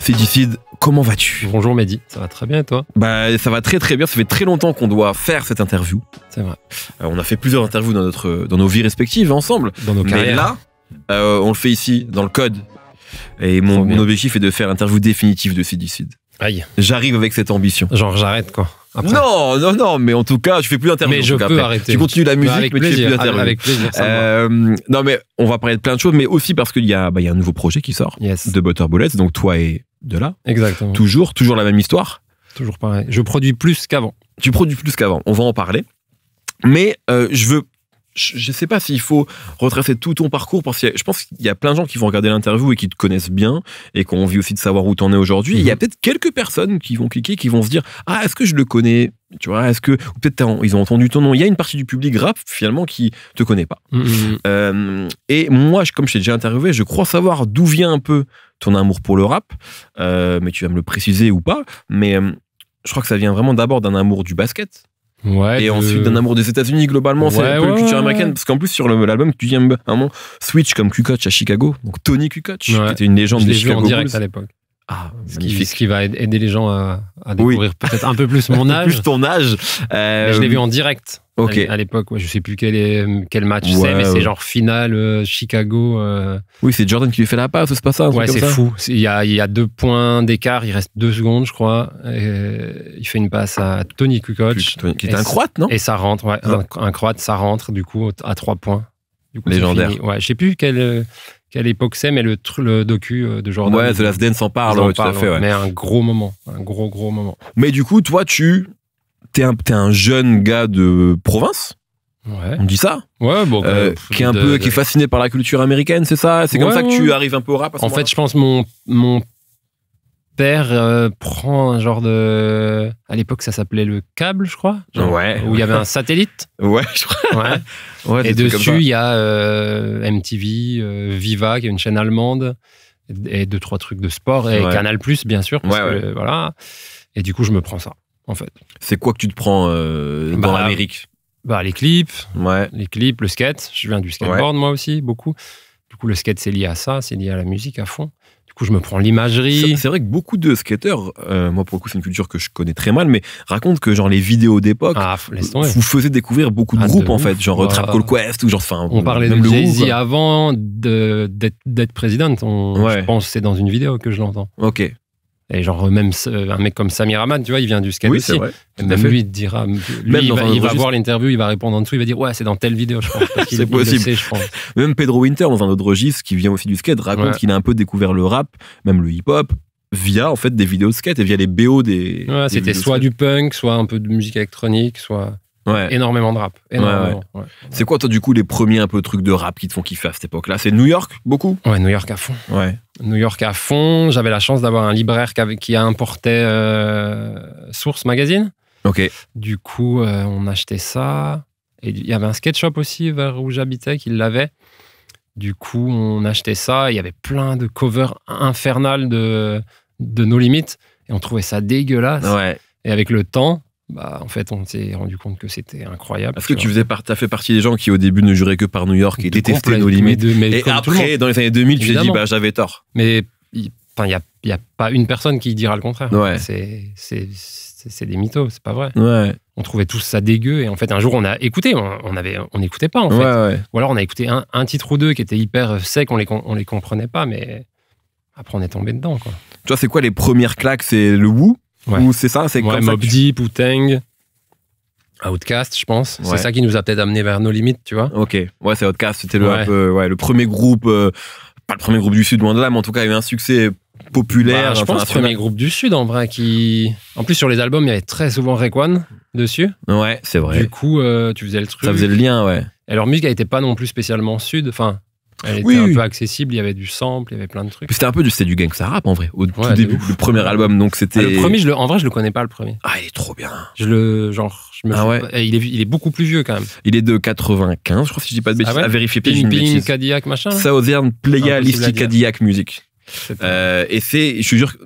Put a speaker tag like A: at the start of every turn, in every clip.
A: Cédicide, comment vas-tu?
B: Bonjour Mehdi, ça va très bien et toi?
A: Bah ça va très très bien, ça fait très longtemps qu'on doit faire cette interview.
B: C'est vrai.
A: On a fait plusieurs interviews dans nos vies respectives ensemble.
B: Dans nos carrières.
A: Mais là, on le fait ici, dans le code. Et mon objectif est de faire l'interview définitive de Cédicide.
B: Aïe.
A: J'arrive avec cette ambition.
B: Genre j'arrête quoi. Après.
A: Non, mais en tout cas, je fais plus d'interviews.
B: Mais je peux arrêter.
A: Tu continues la musique,
B: avec
A: mais
B: plaisir,
A: tu fais plus d'interviews.
B: avec plaisir.
A: Non, mais on va parler de plein de choses, mais aussi parce qu'il y a un nouveau projet qui sort de Butter Bullets, donc toi et de là.
B: Exactement.
A: Toujours la même histoire.
B: Toujours pareil. Je produis plus qu'avant.
A: Tu produis plus qu'avant. On va en parler. Mais je sais pas s'il faut retracer tout ton parcours parce que je pense qu'il y a plein de gens qui vont regarder l'interview et qui te connaissent bien et qui ont envie aussi de savoir où t'en es aujourd'hui. Il y a peut-être quelques personnes qui vont cliquer, qui vont se dire « Ah, est-ce que je le connais ?» Tu vois, ou peut-être ils ont entendu ton nom. Il y a une partie du public rap, finalement, qui te connaît pas. Et moi, comme je t'ai déjà interviewé, je crois savoir d'où vient un peu ton amour pour le rap. Mais tu vas me le préciser ou pas. Mais je crois que ça vient vraiment d'abord d'un amour du basket.
B: Ouais,
A: et ensuite d'un amour des États-Unis globalement, c'est un peu la culture américaine, parce qu'en plus sur l'album tu viens un moment switch comme Kukoc à Chicago, donc Tony Kukoc qui était une légende des Chicago Bulls.
B: Je l'ai vu en direct à l'époque.
A: Ah,
B: ce qui va aider les gens à découvrir peut-être un peu plus mon âge.
A: Plus ton âge.
B: Mais je l'ai vu en direct à l'époque. Je sais plus quel match c'est, mais c'est genre finale Chicago.
A: Oui, c'est Jordan qui lui fait la passe, c'est pas ça?
B: Ouais, c'est fou. Il y a 2 points d'écart, il reste 2 secondes, je crois. Il fait une passe à Tony Kukoc.
A: Qui est un Croate, non?
B: Et ça rentre, un Croate, ça rentre du coup à 3 points. Du coup,
A: légendaire.
B: Ouais, je sais plus quelle époque c'est, mais le docu de Jordan.
A: Ouais, The Last Dance s'en parle, tout à fait. Ouais.
B: Mais un gros moment, un gros moment.
A: Mais du coup, toi, t'es un jeune gars de province.
B: Ouais.
A: On dit ça?
B: Ouais, bon.
A: Qui est fasciné par la culture américaine, c'est ça? C'est comme ça que tu arrives un peu au rap?
B: En fait, je pense mon père prend un genre de... À l'époque, ça s'appelait le câble, je crois. Où il y avait un satellite.
A: Ouais, je crois. Ouais,
B: et dessus, il y a MTV, Viva, qui est une chaîne allemande, et 2-3 trucs de sport, et Canal+, bien sûr. Parce que, voilà. Et du coup, je me prends ça, en fait.
A: C'est quoi que tu te prends dans l'Amérique?
B: Les clips, le skate. Je viens du skateboard, moi aussi, beaucoup. Du coup, le skate, c'est lié à ça, c'est lié à la musique à fond. Du coup, je me prends l'imagerie.
A: C'est vrai que beaucoup de skateurs, moi pour le coup, c'est une culture que je connais très mal, mais racontent que genre les vidéos d'époque vous faisaient découvrir beaucoup de groupes en fait, genre Trap Call Quest ou genre.
B: On parlait de Jay-Z avant d'être président. Je pense que c'est dans une vidéo que je l'entends.
A: Ok.
B: Et genre même un mec comme Samir Hamad, tu vois, il vient du skate aussi.
A: C'est vrai.
B: Même lui, il te dira, il va voir l'interview, il va répondre en dessous, il va dire ouais, c'est dans telle vidéo, je pense.
A: C'est possible.
B: Le sait, je pense.
A: Même Pedro Winter, dans un autre registre, qui vient aussi du skate, raconte qu'il a un peu découvert le rap, même le hip-hop, via en fait des vidéos de skate et via les BO des.
B: Ouais, c'était soit du punk, soit un peu de musique électronique, soit énormément de rap. Énormément. Ouais.
A: C'est quoi toi du coup les premiers un peu trucs de rap qui te font kiffer à cette époque-là? C'est New York beaucoup?
B: Ouais, New York à fond.
A: Ouais.
B: New York à fond. J'avais la chance d'avoir un libraire qui a importé Source Magazine.
A: Ok.
B: Du coup, on achetait ça. Et il y avait un skate shop aussi vers où j'habitais qui l'avait. Du coup, on achetait ça. Il y avait plein de covers infernales de No Limit. Et on trouvait ça dégueulasse.
A: Ouais.
B: Et avec le temps, en fait, on s'est rendu compte que c'était incroyable.
A: Parce que t'as fait partie des gens qui, au début, ne juraient que par New York et détestaient No Limit. Et après, dans les années 2000, tu t'es dit, j'avais tort.
B: Mais il n'y a pas une personne qui dira le contraire.
A: Ouais.
B: C'est des mythos, c'est pas vrai.
A: Ouais.
B: On trouvait tous ça dégueu. Et en fait, un jour, on a écouté. On n'écoutait pas, en fait.
A: Ouais.
B: Ou alors, on a écouté un titre ou deux qui étaient hyper secs, on les comprenait pas, mais après, on est tombé dedans, quoi.
A: Tu vois, c'est quoi les premières claques? C'est le Wu? Ou c'est ça? C'est comme
B: Mobb Deep, Wu-Tang, Outkast, je pense. C'est ça qui nous a peut-être amené vers No Limit, tu vois.
A: Ok. Ouais, c'est Outkast. C'était le premier groupe, pas le premier groupe du Sud, loin de là, mais en tout cas, il y a eu un succès populaire.
B: Je pense le premier groupe du Sud, en vrai, qui... En plus, sur les albums, il y avait très souvent Raekwon dessus.
A: Ouais, c'est vrai.
B: Du coup, tu faisais le truc.
A: Ça faisait le lien, ouais.
B: Et leur musique, elle n'était pas non plus spécialement Sud. Enfin, elle était un peu accessible, il y avait du sample, il y avait plein de trucs.
A: C'était un peu du gangsta rap, en vrai, au tout début, le premier album. Donc c'était...
B: le premier, en vrai, je le connais pas, le premier.
A: Ah, il est trop bien.
B: Il est beaucoup plus vieux, quand même.
A: Il est de 95, je crois, si je dis pas de bêtises. À vérifier,
B: Ping, Cadillac, machin.
A: Southern Playlist Cadillac Music. Et je suis sûr...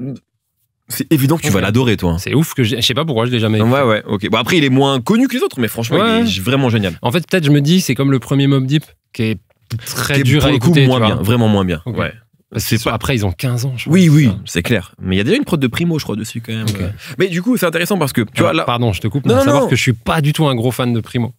A: C'est évident que tu vas l'adorer, toi.
B: C'est ouf que je sais pas pourquoi je l'ai jamais écouté.
A: Ouais, ok. Bon, après, il est moins connu que les autres, mais franchement, il est vraiment génial.
B: En fait, peut-être, je me dis, c'est comme le premier Mobb Deep, qui est très dur à écouter.
A: Moins bien, vraiment moins bien. Okay. Ouais.
B: Parce que après, ils ont 15 ans, je crois.
A: Oui, c'est clair. Mais il y a déjà une prod de Primo, je crois, dessus quand même.
B: Okay.
A: Mais du coup, c'est intéressant parce que tu vois là.
B: Pardon, je te coupe. Non, savoir que je suis pas du tout un gros fan de Primo.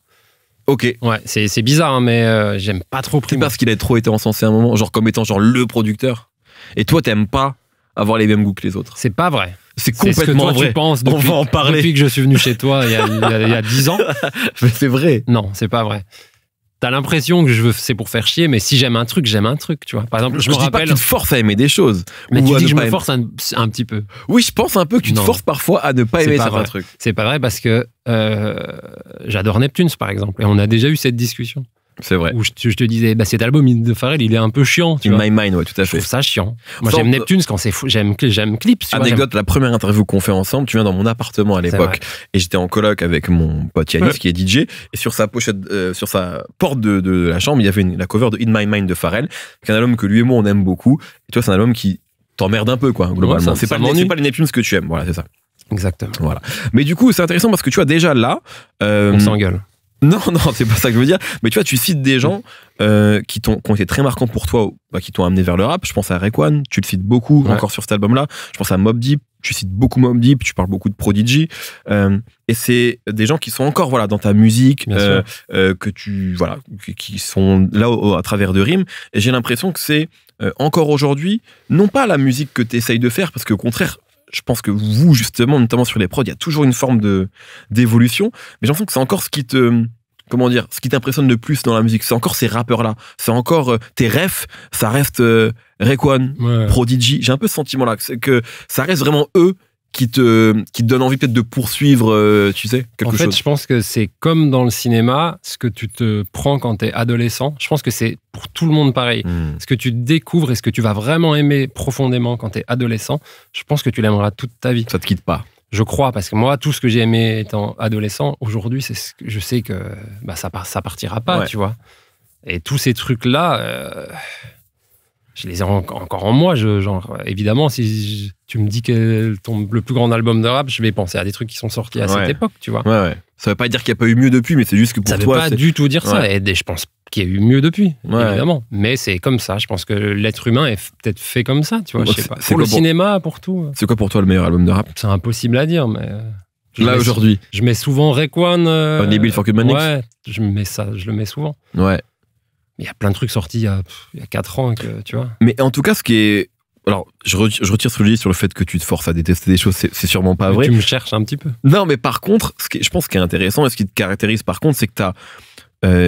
A: Ok.
B: Ouais, c'est bizarre, hein, mais j'aime pas trop Primo.
A: C'est parce qu'il a trop été encensé à un moment, genre comme étant genre le producteur. Et toi, t'aimes pas avoir les mêmes goûts que les autres.
B: C'est pas vrai.
A: C'est complètement vrai.
B: Tu penses depuis,
A: on va en parler.
B: Depuis que je suis venu chez toi il y a 10 ans.
A: Mais c'est vrai.
B: Non, c'est pas vrai. T'as l'impression que c'est pour faire chier, mais si j'aime un truc, tu vois. Par exemple, je me
A: dis
B: rappelle.
A: Pas que tu te forces à aimer des choses.
B: Mais tu dis que je me force un petit peu.
A: Oui, je pense un peu que tu te forces parfois à ne pas aimer certains trucs.
B: C'est pas vrai parce que j'adore Neptunes, par exemple. Et on a déjà eu cette discussion.
A: C'est vrai.
B: Où je te disais, cet album de Pharrell, il est un peu chiant.
A: In My Mind, ouais, tout à fait.
B: Je trouve ça chiant. Moi, j'aime Neptunes quand c'est fou. J'aime Clips.
A: Anecdote, la première interview qu'on fait ensemble, tu viens dans mon appartement à l'époque. Et j'étais en coloc avec mon pote Yanis, qui est DJ. Et sur sa pochette, sur sa porte de la chambre, il y avait la cover de In My Mind de Pharrell, qui est un album que lui et moi, on aime beaucoup. Et toi, c'est un album qui t'emmerde un peu, quoi, globalement. C'est pas les Neptunes que tu aimes. Voilà, c'est ça.
B: Exactement.
A: Voilà. Mais du coup, c'est intéressant parce que tu vois, déjà là.
B: On s'engueule.
A: Non, c'est pas ça que je veux dire. Mais tu vois, tu cites des gens qui ont été très marquants pour toi, qui t'ont amené vers le rap. Je pense à Raekwon, tu le cites beaucoup encore sur cet album-là. Je pense à Mobb Deep, tu cites beaucoup Mobb Deep, tu parles beaucoup de Prodigy. Et c'est des gens qui sont encore dans ta musique, que qui sont là à travers de rimes. Et j'ai l'impression que c'est encore aujourd'hui, non pas la musique que tu essayes de faire, parce qu'au contraire, je pense que vous, justement, notamment sur les prods, il y a toujours une forme d'évolution. Mais j'ai l'impression que c'est encore ce qui t'impressionne le plus dans la musique. C'est encore ces rappeurs-là. C'est encore tes refs, ça reste Raekwon, Prodigy. J'ai un peu ce sentiment-là, que ça reste vraiment eux qui te donnent envie peut-être de poursuivre, tu sais, quelque chose.
B: En fait, je pense que c'est comme dans le cinéma, ce que tu te prends quand t'es adolescent. Je pense que c'est pour tout le monde pareil. Ce que tu découvres et ce que tu vas vraiment aimer profondément quand t'es adolescent, je pense que tu l'aimeras toute ta vie.
A: Ça te quitte pas.
B: Je crois, parce que moi, tout ce que j'ai aimé étant adolescent, aujourd'hui, je sais que ça partira pas, tu vois. Et tous ces trucs-là, je les ai encore en moi. Évidemment, si tu me dis que le plus grand album de rap, je vais penser à des trucs qui sont sortis à cette époque, tu vois.
A: Ouais. Ça veut pas dire qu'il n'y a pas eu mieux depuis, mais c'est juste que pour toi...
B: Ça veut pas du tout dire ça. Et je pense qu'il y a eu mieux depuis, évidemment. Mais c'est comme ça. Je pense que l'être humain est peut-être fait comme ça, tu vois. Je sais pas. Pour le cinéma, pour tout.
A: C'est quoi pour toi le meilleur album de rap?
B: C'est impossible à dire, mais...
A: Là, aujourd'hui.
B: Je mets souvent Raekwon...
A: Unable for Good Mannix.
B: Ouais, je le mets souvent.
A: Ouais.
B: Il y a plein de trucs sortis il y a 4 ans, tu vois.
A: Mais en tout cas, ce qui est... Alors, je retire ce que je dis sur le fait que tu te forces à détester des choses, c'est sûrement pas vrai.
B: Tu me cherches un petit peu.
A: Non, mais par contre, je pense ce qui est intéressant et ce qui te caractérise par contre, c'est que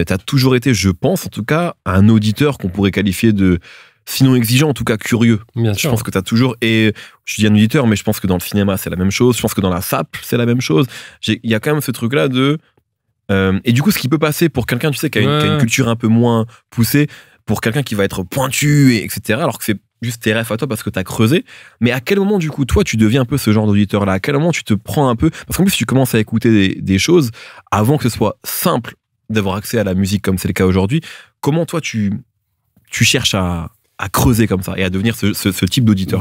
A: t'as toujours été, je pense en tout cas, un auditeur qu'on pourrait qualifier de, sinon exigeant, en tout cas curieux.
B: Bien sûr.
A: Je pense que t'as toujours, et je dis un auditeur, mais je pense que dans le cinéma, c'est la même chose. Je pense que dans la SAP, c'est la même chose. Il y a quand même ce truc-là de... et du coup, ce qui peut passer pour quelqu'un, tu sais, qui a une culture un peu moins poussée, pour quelqu'un qui va être pointu, etc., alors que c'est juste tes rêves à toi parce que t'as creusé. Mais à quel moment, du coup, toi, tu deviens un peu ce genre d'auditeur-là? À quel moment tu te prends un peu... Parce qu'en plus, tu commences à écouter des choses avant que ce soit simple d'avoir accès à la musique comme c'est le cas aujourd'hui. Comment, toi, tu cherches à creuser comme ça et à devenir ce type d'auditeur?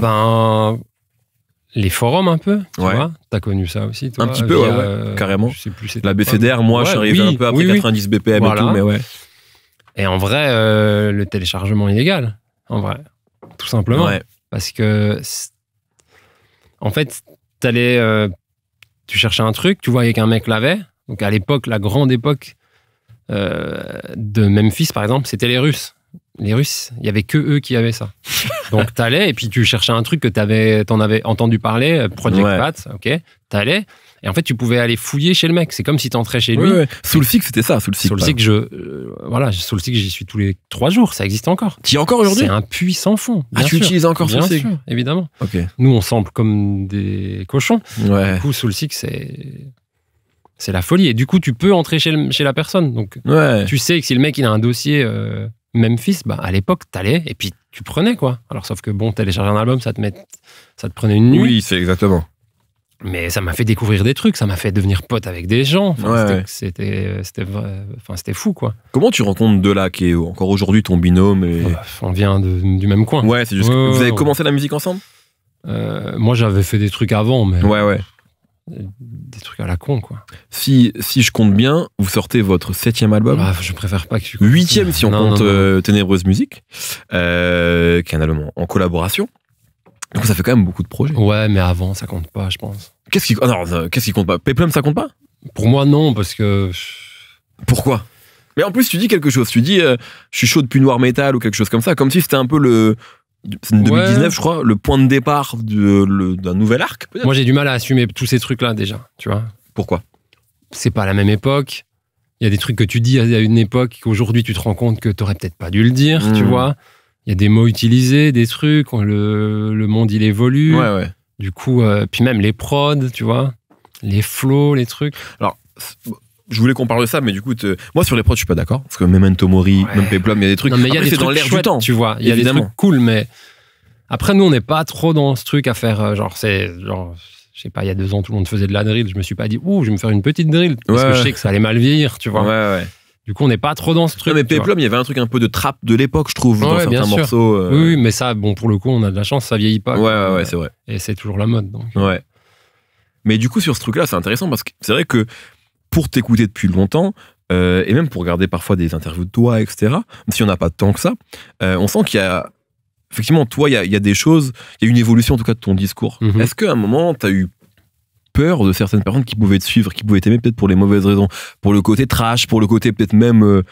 B: Les forums un peu, tu vois. T'as connu ça aussi, toi?
A: Un petit peu, carrément.
B: Je sais plus,
A: la BCDR, moi, je suis arrivé un peu après 90 BPM et tout, mais ouais.
B: Et en vrai, le téléchargement illégal, en vrai, tout simplement. Ouais. Parce que, en fait, tu cherchais un truc, tu voyais qu'un mec l'avait. Donc à l'époque, la grande époque de Memphis, par exemple, c'était les Russes. Les Russes, il n'y avait que eux qui avaient ça. Donc t'allais et puis tu cherchais un truc que t'en avais entendu parler, Project Pat, ok, t'allais. Et en fait, tu pouvais aller fouiller chez le mec. C'est comme si t'entrais chez lui.
A: Soulseek, c'était ça, Soulseek.
B: Soulseek, Soulseek, j'y suis tous les 3 jours. Ça existe encore.
A: Tu y es encore aujourd'hui?
B: C'est un puits sans fond.
A: Tu utilises encore Soulseek?
B: Bien sûr, évidemment.
A: Okay.
B: Nous, on sample comme des cochons.
A: Ouais.
B: Du coup, Soulseek, c'est la folie. Et du coup, tu peux entrer chez la personne. Donc, tu sais que si le mec, il a un dossier Memphis, à l'époque, t'allais et puis tu prenais, quoi. Alors, sauf que, télécharger un album, ça te prenait une nuit.
A: Oui, c'est exactement.
B: Mais ça m'a fait découvrir des trucs, ça m'a fait devenir pote avec des gens. C'était fou, quoi.
A: Comment tu rencontres Dela, qui est encore aujourd'hui ton binôme
B: On vient du même coin.
A: Ouais, c'est juste que vous avez commencé la musique ensemble?
B: Moi, j'avais fait des trucs avant, mais...
A: Ouais.
B: Des trucs à la con, quoi.
A: Si je compte bien, vous sortez votre 7e album.
B: Je préfère pas que tu...
A: 8e si on compte
B: non.
A: Ténébreuse Musique, qui est un album en collaboration. Donc ça fait quand même beaucoup de projets.
B: Ouais, mais avant, ça compte pas, je pense.
A: Qu'est-ce qui compte pas? Peplum, ça compte pas?
B: Pour moi, non, parce que...
A: Pourquoi? Mais en plus, tu dis quelque chose. Tu dis, je suis chaud depuis Noir Metal ou quelque chose comme ça. Comme si c'était un peu c'est 2019, je crois, le point de départ d'un nouvel arc, peut-être.
B: Moi, j'ai du mal à assumer tous ces trucs-là, déjà, tu vois.
A: Pourquoi?
B: C'est pas la même époque. Il y a des trucs que tu dis à une époque qu'aujourd'hui, tu te rends compte que t'aurais peut-être pas dû le dire, tu vois. Il y a des mots utilisés, des trucs, le monde, il évolue.
A: Ouais.
B: Du coup, puis même les prods, tu vois, les flows, les trucs.
A: Alors, je voulais qu'on parle de ça, mais du coup, moi, sur les prods, je suis pas d'accord. Parce que Memento Mori, même Peplum, il y a des trucs...
B: Non, mais il y a des trucs
A: dans l'air
B: chouettes,
A: du temps.
B: tu vois. Il y a des trucs cool, mais... Après, nous, on n'est pas trop dans ce truc à faire, je sais pas, il y a 2 ans, tout le monde faisait de la drill. Je me suis pas dit, je vais me faire une petite drill. Parce que je sais que ça allait mal vieillir, tu vois.
A: Ouais.
B: Du coup, on n'est pas trop dans ce truc.
A: Non, mais Peplum, il y avait un truc un peu de trap de l'époque, je trouve, dans certains morceaux.
B: Oui, mais ça, bon, pour le coup, on a de la chance, ça vieillit pas.
A: Ouais, c'est vrai.
B: Et c'est toujours la mode. Donc.
A: Ouais. Mais du coup, sur ce truc-là, c'est intéressant parce que c'est vrai que pour t'écouter depuis longtemps, et même pour regarder parfois des interviews de toi, etc., même si on n'a pas tant que ça, on sent qu'il y a... Effectivement, toi, il y a des choses, il y a une évolution en tout cas de ton discours.
B: Mm-hmm.
A: Est-ce qu'à un moment, tu as eu peur de certaines personnes qui pouvaient te suivre, qui pouvaient t'aimer peut-être pour les mauvaises raisons, pour le côté trash, pour le côté peut-être même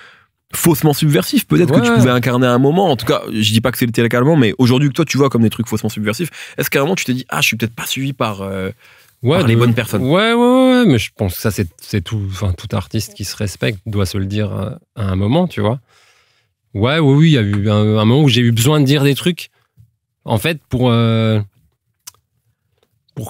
A: faussement subversif, peut-être que tu pouvais incarner à un moment. En tout cas, je dis pas que c'est le tel également, mais aujourd'hui que toi tu vois comme des trucs faussement subversifs, est-ce qu'à un moment tu t'es dit je suis peut-être pas suivi par les bonnes personnes?
B: Ouais, mais je pense que ça c'est tout, enfin tout artiste qui se respecte doit se le dire à un moment, tu vois. Oui, il y a eu un moment où j'ai eu besoin de dire des trucs, en fait, pour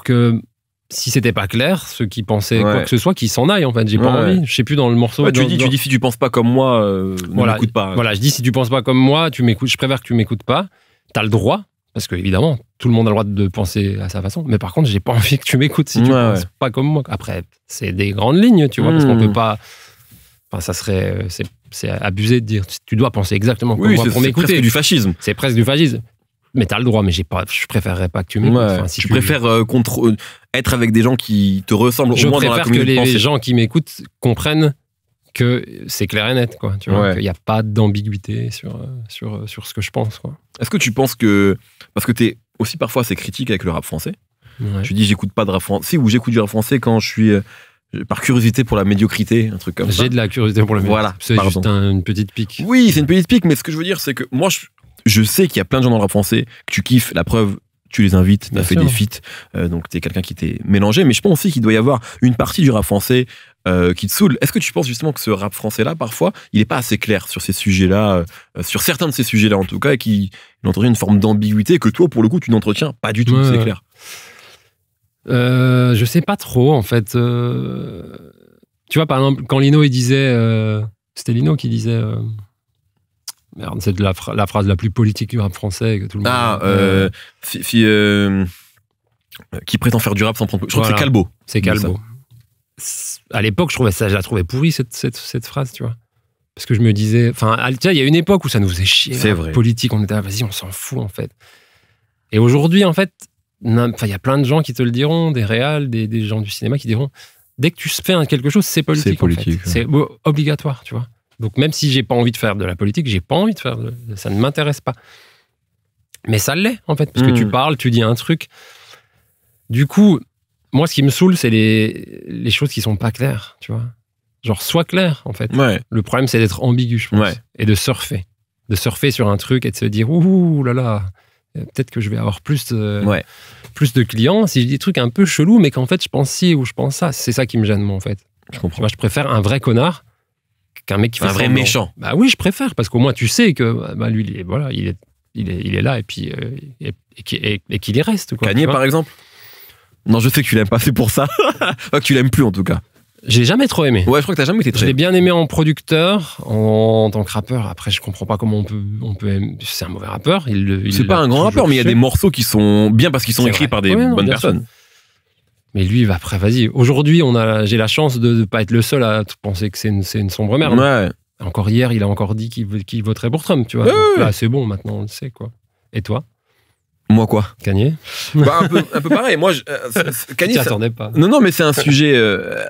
B: que si c'était pas clair, ceux qui pensaient quoi que ce soit, qu'ils s'en aillent, en fait. J'ai pas envie. Je sais plus dans le morceau.
A: Tu dis si tu penses pas comme moi, ne m'écoute pas.
B: Voilà, je dis si tu penses pas comme moi, tu m'écoutes. Je préfère que tu m'écoutes pas. T'as le droit, parce que évidemment, tout le monde a le droit de penser à sa façon. Mais par contre, j'ai pas envie que tu m'écoutes si tu penses pas comme moi. Après, c'est des grandes lignes, tu vois, parce qu'on peut pas. Enfin, ça serait, c'est abusé de dire. Tu dois penser exactement comme moi pour m'écouter.
A: C'est presque du fascisme.
B: C'est presque du fascisme. Mais t'as le droit, mais je préférerais pas que tu m'écoutes. Enfin,
A: si tu préfères être avec des gens qui te ressemblent au moins dans la communauté.
B: Je préfère que les gens qui m'écoutent comprennent que c'est clair et net, quoi. Tu vois, qu'il n'y a pas d'ambiguïté sur ce que je pense, quoi.
A: Est-ce que tu penses que... Parce que t'es aussi parfois assez critique avec le rap français. Tu dis j'écoute pas de rap français, ou j'écoute du rap français quand je suis... par curiosité pour la médiocrité, un truc comme ça.
B: J'ai de la curiosité pour la médiocrité.
A: Voilà,
B: c'est juste une petite pique.
A: Oui, c'est une petite pique, mais ce que je veux dire, c'est que moi, je sais qu'il y a plein de gens dans le rap français que tu kiffes. La preuve, tu les invites, tu as fait des feats, donc tu es quelqu'un qui t'est mélangé. Mais je pense aussi qu'il doit y avoir une partie du rap français qui te saoule. Est-ce que tu penses justement que ce rap français-là, parfois, il n'est pas assez clair sur ces sujets-là, sur certains de ces sujets-là en tout cas, et qu'il entretient une forme d'ambiguïté que toi, pour le coup, tu n'entretiens pas du tout, c'est clair.
B: Je sais pas trop, en fait. Tu vois, par exemple, quand Lino, il disait... c'était Lino qui disait... Merde, c'est la phrase la plus politique du rap français que tout le monde...
A: qui prétend faire du rap sans prendre... Je crois que c'est Calbo.
B: C'est Calbo. À l'époque, je la trouvais pourrie, cette phrase, tu vois. Parce que je me disais... Enfin, il y a une époque où ça nous faisait chier.
A: C'est vrai.
B: Politique, on était là, vas-y, on s'en fout, en fait. Et aujourd'hui, en fait, il y a plein de gens qui te le diront, des réals, des gens du cinéma qui diront, dès que tu fais quelque chose, c'est politique.
A: C'est politique.
B: En fait. C'est obligatoire, tu vois. Donc même si j'ai pas envie de faire de la politique, j'ai pas envie de faire ça ne m'intéresse pas. Mais ça l'est en fait, parce que tu parles, tu dis un truc. Du coup, moi ce qui me saoule, c'est les choses qui sont pas claires, tu vois. Genre sois clair en fait.
A: Ouais.
B: Le problème c'est d'être ambigu, je pense, et de surfer sur un truc et de se dire ouh là là, peut-être que je vais avoir plus de clients si je dis des trucs un peu chelous, mais qu'en fait je pense ci ou je pense ça. C'est ça qui me gêne moi en fait.
A: Je comprends.
B: Moi je préfère un vrai connard qu'un mec qui fait
A: un vrai méchant.
B: Bah oui, je préfère, parce qu'au moins tu sais que bah, lui, il est là et puis et qu'il y reste.
A: Kanye, par exemple. Non, je sais que tu l'aimes pas, c'est pour ça. Pas que tu l'aimes plus, en tout cas.
B: Je l'ai jamais trop aimé.
A: Ouais, je crois que t'as jamais été très...
B: Je l'ai bien aimé en producteur, en tant que rappeur. Après, je comprends pas comment on peut aimer... C'est un mauvais rappeur.
A: C'est pas un grand rappeur, mais il y a des morceaux qui sont bien parce qu'ils sont écrits par des bonnes personnes.
B: Sûr. Mais lui, après, vas-y. Aujourd'hui, j'ai la chance de ne pas être le seul à penser que c'est une sombre merde.
A: Ouais.
B: Encore hier, il a encore dit qu'il voterait pour Trump, tu vois. Donc là, c'est bon, maintenant, on le sait, quoi. Et toi ?
A: Moi quoi?
B: Kanye?
A: Bah, un peu pareil. Moi, Kanye,
B: Tu t'attendais pas.
A: non, mais c'est un sujet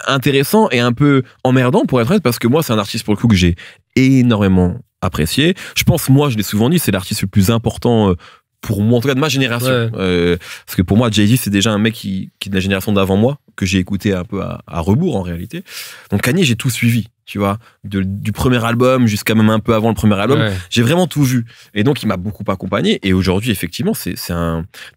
A: intéressant et un peu emmerdant pour être honnête, parce que moi, c'est un artiste pour le coup que j'ai énormément apprécié. Je pense, moi, je l'ai souvent dit, c'est l'artiste le plus important pour moi, en tout cas de ma génération.
B: Ouais.
A: Parce que pour moi, Jay-Z, c'est déjà un mec qui est de la génération d'avant moi, que j'ai écouté un peu à rebours en réalité. Donc Kanye, j'ai tout suivi, tu vois, du premier album jusqu'à même un peu avant le premier album.
B: Ouais.
A: J'ai vraiment tout vu. Et donc, il m'a beaucoup accompagné. Et aujourd'hui, effectivement,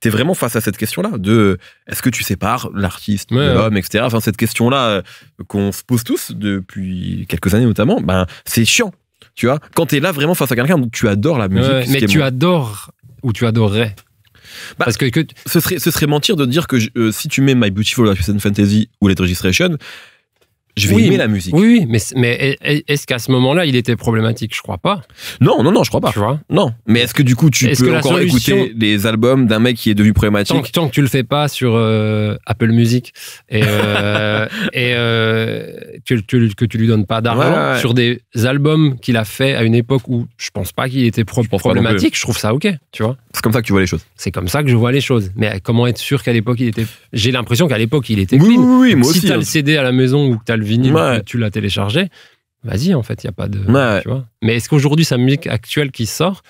A: t'es vraiment face à cette question-là de est-ce que tu sépares l'artiste de l'homme, etc. Enfin, cette question-là qu'on se pose tous depuis quelques années notamment, ben, c'est chiant. Tu vois, quand t'es là vraiment face à quelqu'un dont tu adores la musique.
B: Ouais, mais tu adores ou tu adorerais.
A: Bah, parce que ce serait mentir de dire que si tu mets My Beautiful Dark Fantasy ou Late Registration, je vais aimer la musique.
B: Oui, mais est-ce qu'à ce moment-là, il était problématique? Je crois pas.
A: Non, je crois pas.
B: Tu vois?
A: Non, mais est-ce que du coup, tu peux encore écouter les albums d'un mec qui est devenu problématique?
B: Tant que tu le fais pas sur Apple Music et que tu lui donnes pas d'argent sur des albums qu'il a fait à une époque où je pense pas qu'il était problématique, je trouve ça ok, tu vois?
A: C'est comme ça que tu vois les choses.
B: C'est comme ça que je vois les choses. Mais comment être sûr qu'à l'époque, il était... J'ai l'impression qu'à l'époque, il était clean.
A: Oui, moi aussi.
B: Si t'as le CD à la maison ou que t'as le vinyle, que tu l'as téléchargé, vas-y, en fait, il n'y a pas de... Tu vois. Mais est-ce qu'aujourd'hui, sa musique actuelle qui sort...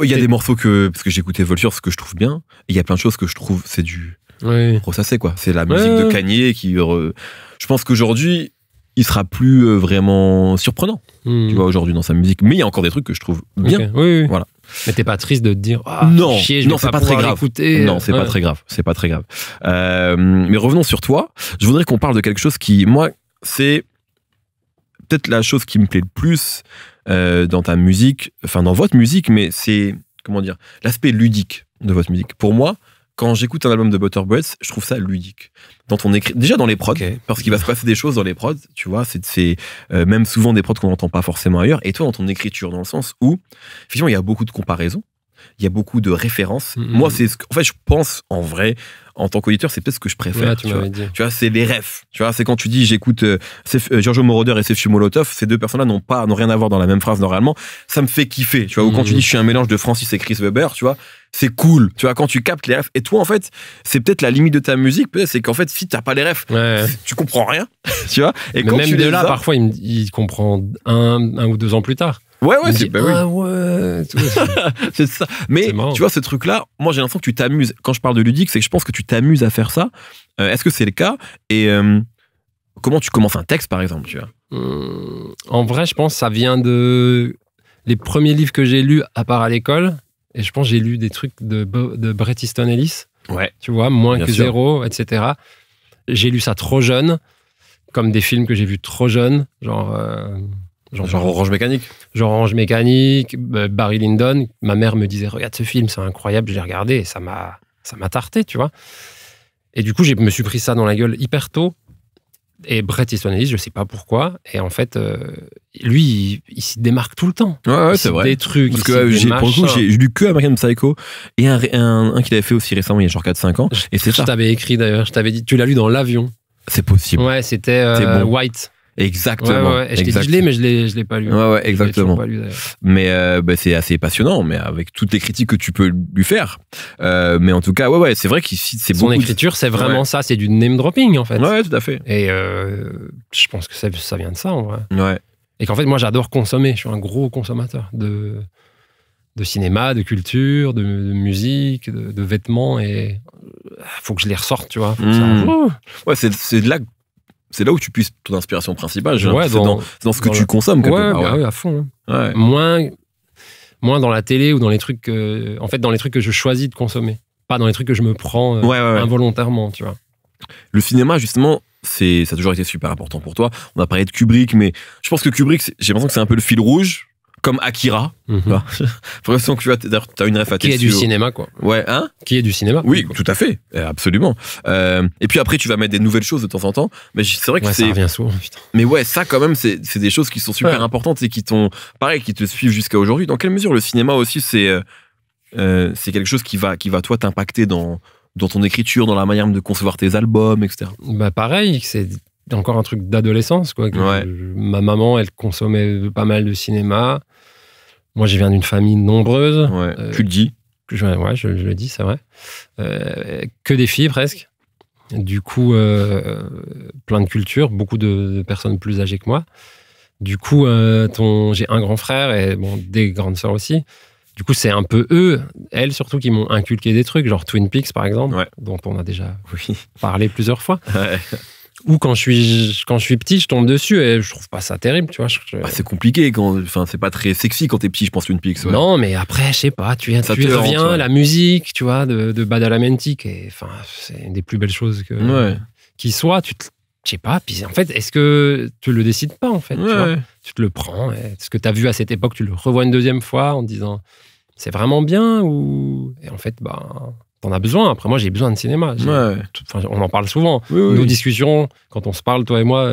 A: Il y a des morceaux parce que j'écoutais Vulture, ce que je trouve bien, et il y a plein de choses que je trouve, c'est du... ressassé, quoi. C'est la musique de Kanye qui... Je pense qu'aujourd'hui, il sera plus vraiment surprenant, tu vois, aujourd'hui dans sa musique. Mais il y a encore des trucs que je trouve bien.
B: Oui.
A: Voilà.
B: Mais t'es pas triste de te dire
A: non,
B: chier, je
A: c'est pas très grave. Non, c'est pas très grave. C'est pas très grave. Mais revenons sur toi. Je voudrais qu'on parle de quelque chose qui, moi, c'est peut-être la chose qui me plaît le plus dans ta musique, enfin dans votre musique, mais c'est, comment dire, l'aspect ludique de votre musique. Pour moi, quand j'écoute un album de Butter Breath, je trouve ça ludique. Déjà dans les prods, parce qu'il va se passer des choses dans les prods, tu vois, c'est même souvent des prods qu'on n'entend pas forcément ailleurs, et toi dans ton écriture, dans le sens où, effectivement, il y a beaucoup de comparaisons, il y a beaucoup de références. Moi, en fait, je pense, en vrai, en tant qu'auditeur, c'est peut-être ce que je préfère. Tu vois, c'est les refs. Tu vois, c'est quand tu dis, j'écoute Giorgio Moroder et Sefiu Molotov, ces deux personnes-là n'ont rien à voir dans la même phrase normalement. Ça me fait kiffer. Tu vois, ou quand tu dis, je suis un mélange de Francis et Chris Webber, tu vois, c'est cool. Tu vois, quand tu captes les refs. Et toi, en fait, c'est peut-être la limite de ta musique. Peut-être, c'est qu'en fait, si t'as pas les refs, tu comprends rien. Tu vois. Et
B: mais quand même de là, parfois, il comprend un ou 2 ans plus tard.
A: Ouais,
B: c'est
A: ça. Mais tu vois, ce truc-là, moi j'ai l'impression que tu t'amuses. Quand je parle de ludique, c'est que je pense que tu t'amuses à faire ça. Est-ce que c'est le cas? Et comment tu commences un texte, par exemple, tu vois?
B: En vrai, je pense que ça vient de les premiers livres que j'ai lus, à part à l'école. Et je pense que j'ai lu des trucs de Bret Easton Ellis.
A: Ouais.
B: Tu vois, Moins que zéro, etc. J'ai lu ça trop jeune, comme des films que j'ai vus trop jeune, genre
A: Orange Mécanique.
B: Genre Orange Mécanique, Barry Lyndon. Ma mère me disait, regarde ce film, c'est incroyable. Je l'ai regardé et ça m'a tarté, tu vois. Et du coup, je me suis pris ça dans la gueule hyper tôt. Et Bret Easton Ellis, je sais pas pourquoi. Et en fait, lui, il s'y démarque tout le temps.
A: Ouais, c'est vrai.
B: Des trucs.
A: Parce que pour le coup, j'ai lu que American Psycho et un qu'il avait fait aussi récemment, il y a genre 4-5 ans. Et c'est ça.
B: Je t'avais écrit d'ailleurs, je t'avais dit, tu l'as lu dans l'avion.
A: C'est possible.
B: Ouais, c'était
A: bon.
B: White.
A: Exactement.
B: Ouais. Je t'ai dit, je l'ai, mais je l'ai pas lu.
A: Ouais, exactement.
B: Pas lu,
A: mais c'est assez passionnant, mais avec toutes les critiques que tu peux lui faire. Mais en tout cas, c'est vrai qu'il c'est
B: son écriture, c'est vraiment ça, c'est du name dropping en fait.
A: Ouais, tout à fait.
B: Et je pense que ça vient de ça en vrai.
A: Ouais.
B: Et qu'en fait, moi, j'adore consommer. Je suis un gros consommateur de cinéma, de culture, de musique, de vêtements, et faut que je les ressorte, tu vois.
A: Ouais, c'est là. C'est là où tu puisses ton inspiration principale.
B: Ouais,
A: c'est dans ce que tu consommes.
B: Ouais, à fond. Hein. Ouais. Moins dans la télé ou dans les trucs. En fait, dans les trucs que je choisis de consommer. Pas dans les trucs que je me prends involontairement, tu vois.
A: Le cinéma, justement, ça a toujours été super important pour toi. On a parlé de Kubrick, mais je pense que Kubrick, j'ai l'impression que c'est un peu le fil rouge. Comme Akira. J'ai l'impression que tu as une ref à
B: qui est du cinéma, quoi.
A: Ouais, hein?
B: Qui est du cinéma.
A: Oui, tout à fait. Absolument. Et puis après, tu vas mettre des nouvelles choses de temps en temps. Mais c'est vrai que
B: ça revient souvent, putain.
A: Mais ça, quand même, c'est des choses qui sont super importantes et qui te suivent jusqu'à aujourd'hui. Dans quelle mesure le cinéma aussi, c'est quelque chose qui va toi, t'impacter dans ton écriture, dans la manière de concevoir tes albums, etc.
B: Bah, pareil, c'est encore un truc d'adolescence, quoi. Ma maman, elle consommait pas mal de cinéma. Moi, je viens d'une famille nombreuse.
A: Tu le dis.
B: Ouais, je le dis, c'est vrai. Que des filles, presque. Du coup, plein de cultures, beaucoup de personnes plus âgées que moi. Du coup, j'ai un grand frère et des grandes sœurs aussi. Du coup, c'est un peu elles surtout, qui m'ont inculqué des trucs, genre Twin Peaks, par exemple, dont on a déjà parlé plusieurs fois.
A: Ouais.
B: Ou quand je suis petit, je tombe dessus et je trouve pas ça terrible, tu vois.
A: C'est compliqué, c'est pas très sexy quand t'es petit, je pense, Twin Peaks. Ouais.
B: Non, mais après, je sais pas, tu reviens, la musique, tu vois, de Badalamenti, c'est une des plus belles choses qui soit. Je sais pas, puis en fait, est-ce que tu le décides pas, en fait, tu vois, tu te le prends, et ce que t'as vu à cette époque, tu le revois une deuxième fois en te disant, c'est vraiment bien, et en fait, t'en as besoin. Après, moi, j'ai besoin de cinéma. On en parle souvent. Nos discussions, quand on se parle, toi et moi,